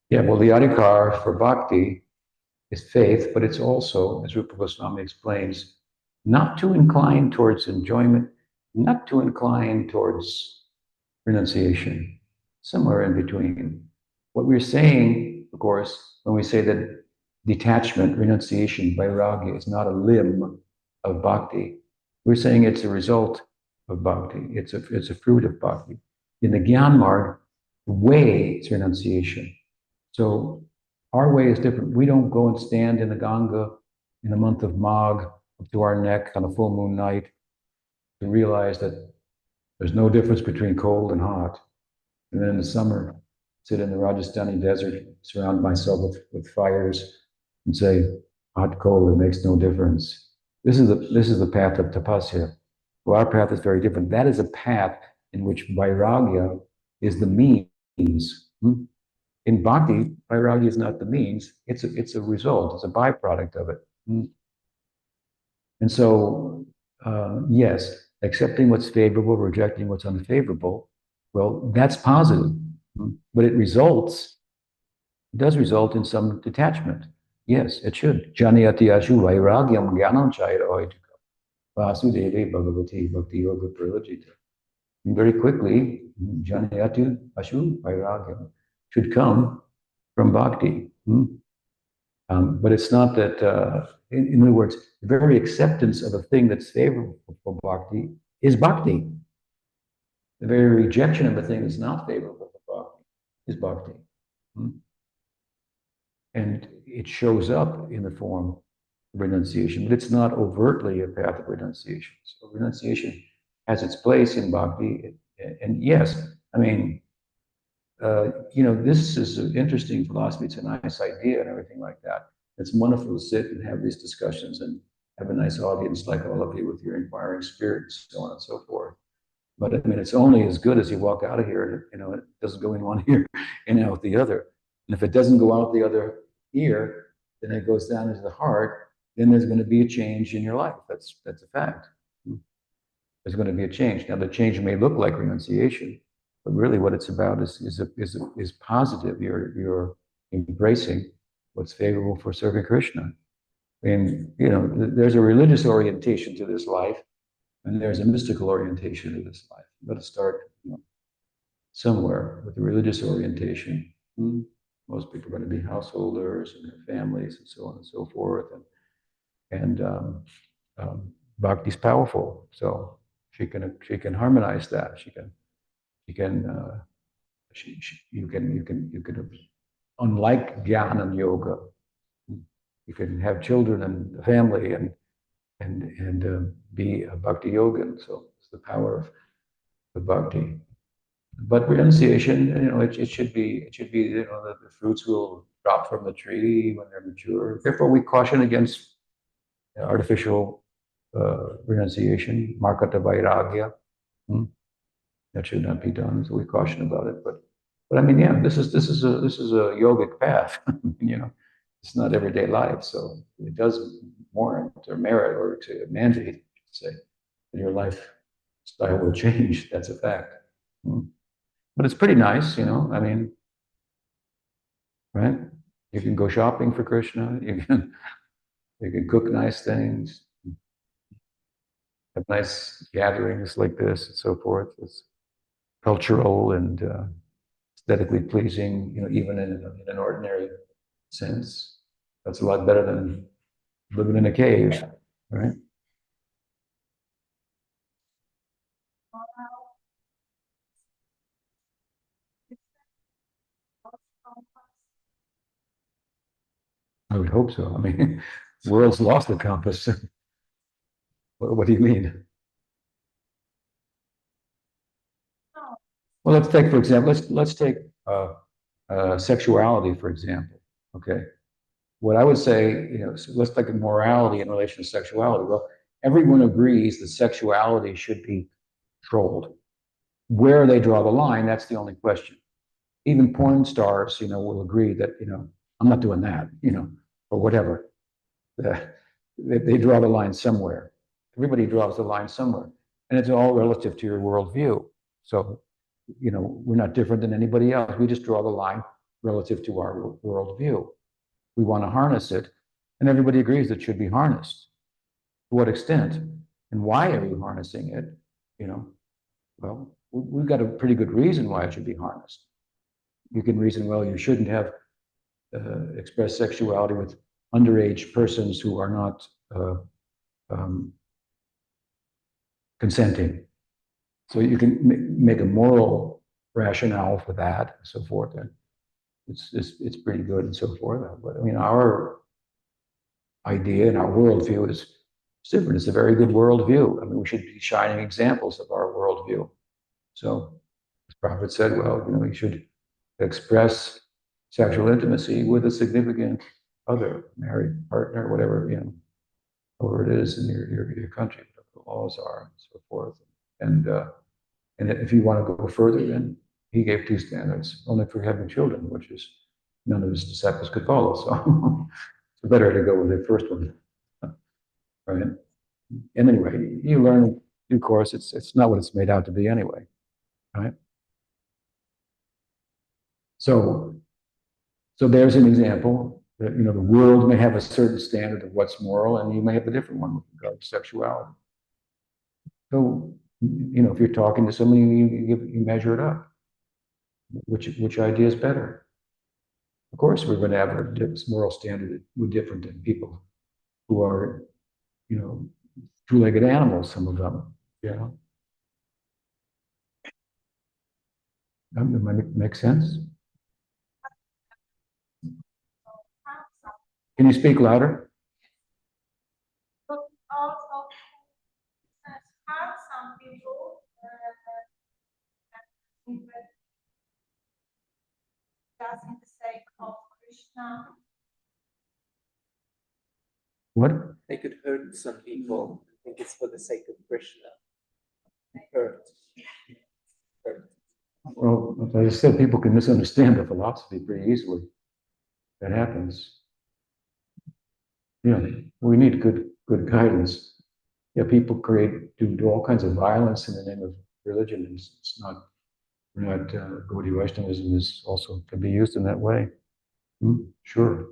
Yeah, well, the adhikar for bhakti is faith, but it's also, as Rupa Goswami explains, not to incline towards enjoyment, not to incline towards renunciation, somewhere in between. What we're saying, of course, when we say that detachment, renunciation, vairagya is not a limb of bhakti, we're saying it's a result of bhakti. It's a fruit of bhakti. In the Gyan Marg, the way is renunciation. So our way is different. We don't go and stand in the Ganga in the month of Magh up to our neck on a full moon night to realize that there's no difference between cold and hot. And then in the summer, sit in the Rajasthani desert, surround myself with fires and say, hot, cold, it makes no difference. This is the path of tapasya. Well, our path is very different. That is a path in which vairagya is the means. In bhakti, vairagya is not the means, it's a result, it's a byproduct of it. And so, yes, accepting what's favorable, rejecting what's unfavorable, well, that's positive, but it does result in some detachment. Yes, it should. Janiyati ashu vairagyam jnanam chaira oitika vasudeve bhagavati bhakti yoga prilajita. Very quickly, janiyati ashu vairagyam should come from bhakti. But it's not that, in other words, the very acceptance of a thing that's favorable for bhakti is bhakti. The very rejection of a thing that's not favorable for bhakti is bhakti. And it shows up in the form of renunciation, but it's not overtly a path of renunciation. So renunciation has its place in bhakti. And yes, I mean, this is an interesting philosophy. It's a nice idea and everything like that. It's wonderful to sit and have these discussions and have a nice audience like all of you with your inquiring spirit and so on and so forth. But I mean, it's only as good as you walk out of here and, it doesn't go in one ear and out the other. And if it doesn't go out the other ear, then it goes down into the heart, then there's going to be a change in your life. That's a fact. There's going to be a change. Now, the change may look like renunciation, but really what it's about is positive. You're embracing what's favorable for serving Krishna. And, there's a religious orientation to this life, and there's a mystical orientation to this life. You got to start, somewhere with the religious orientation. Most people are going to be householders and their families and so on and so forth. And Bhakti's powerful, so she can harmonize that. You can unlike jnana and yoga, you can have children and a family and be a bhakti yogin. So it's the power of the bhakti. But renunciation, it should be that the fruits will drop from the tree when they're mature. Therefore, we caution against artificial renunciation, markata vairagya. That should not be done. So we caution about it. But I mean, yeah, this is a yogic path. It's not everyday life, so it does warrant or merit or to mandate, say, that your lifestyle will change. That's a fact. But it's pretty nice, I mean, right? You can go shopping for Krishna. You can cook nice things, have nice gatherings like this and so forth. It's cultural and aesthetically pleasing, even in an ordinary sense. That's a lot better than living in a cave, right? I would hope so. I mean, the world's lost the compass. What do you mean? Well, let's take, for example, let's take sexuality, for example. Okay, what I would say, so let's take morality in relation to sexuality. Well, everyone agrees that sexuality should be controlled. Where they draw the line, that's the only question. Even porn stars, will agree that, I'm not doing that, or whatever. They draw the line somewhere. Everybody draws the line somewhere, and it's all relative to your worldview. So, we're not different than anybody else. We just draw the line relative to our worldview. We want to harness it, and everybody agrees it should be harnessed. To what extent, and why are you harnessing it? Well, we've got a pretty good reason why it should be harnessed. You can reason, well, you shouldn't have expressed sexuality with underage persons who are not consenting. So you can make a moral rationale for that and so forth. And it's pretty good and so forth. But I mean, our idea and our worldview is different. It's a very good worldview. I mean, we should be shining examples of our worldview. So, as Prophet said, well, you should express sexual intimacy with a significant other, married partner, whatever, whatever it is in your country, whatever the laws are, and so forth. And if you want to go further, then he gave two standards, only for having children, which is none of his disciples could follow. So it's better to go with the first one, right? And anyway, you learn in due course. It's not what it's made out to be anyway, right? So there's an example that the world may have a certain standard of what's moral, and you may have a different one with regard to sexuality. So if you're talking to somebody, you measure it up. Which idea is better? Of course, we're going to have a moral standard that different than people who are, two-legged animals. Some of them, That might make sense. Can you speak louder? But also, have some people just in the sake of Krishna. What? They could hurt some people. I think it's for the sake of Krishna. Hurt. Well, as I said, people can misunderstand the philosophy pretty easily. That happens. We need good guidance. People do all kinds of violence in the name of religion. It's not. Gaudiya Vaishnavism is also can be used in that way. Sure.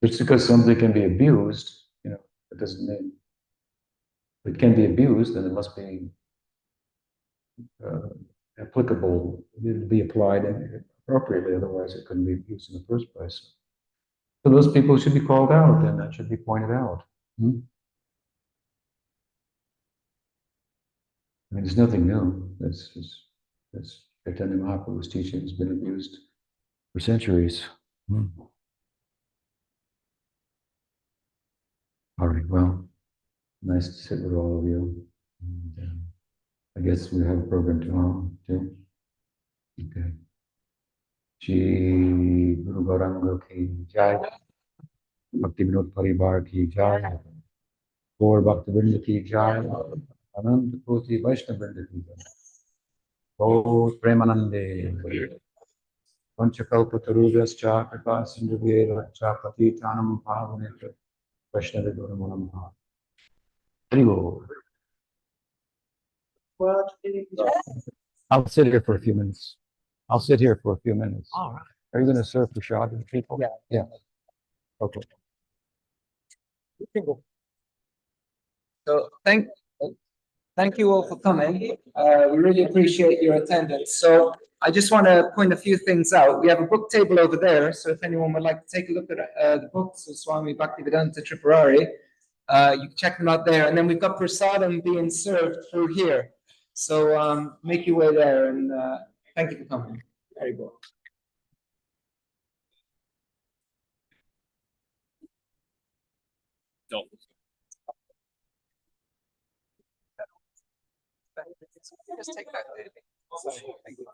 Just because something can be abused, it doesn't mean it can be abused, and it must be applicable, be applied appropriately. Otherwise, it couldn't be used in the first place. So those people should be called out, and that should be pointed out. I mean, there's nothing new. That's Chaitanya Mahaprabhu's teaching has been abused for centuries. All right, well, nice to sit with all of you. And, I guess we have a program tomorrow, too. Okay. Shri Guru Gauranga ki jai, Bhakti Vinod Parivar ki jai, Gaur Bhakti Vrinda ki jai, Anand Koti Vaishnava Vrinda ki jai. Gaur Premanande. Panchakalpatarubhyascha Kripa Sindhuvera Cha Patitanam Pavaneka Vaishnava Gurunam Ha. I'll sit here for a few minutes. All right. Are you going to serve prasad to the people? Yeah. Okay. So thank you all for coming. We really appreciate your attendance. So I just want to point a few things out. We have a book table over there. So if anyone would like to take a look at the books of Swami Bhaktivedanta Tripurari, you can check them out there. And then we've got prasadam being served through here. So make your way there, and thank you for coming. Very good. Just take that. Thank you.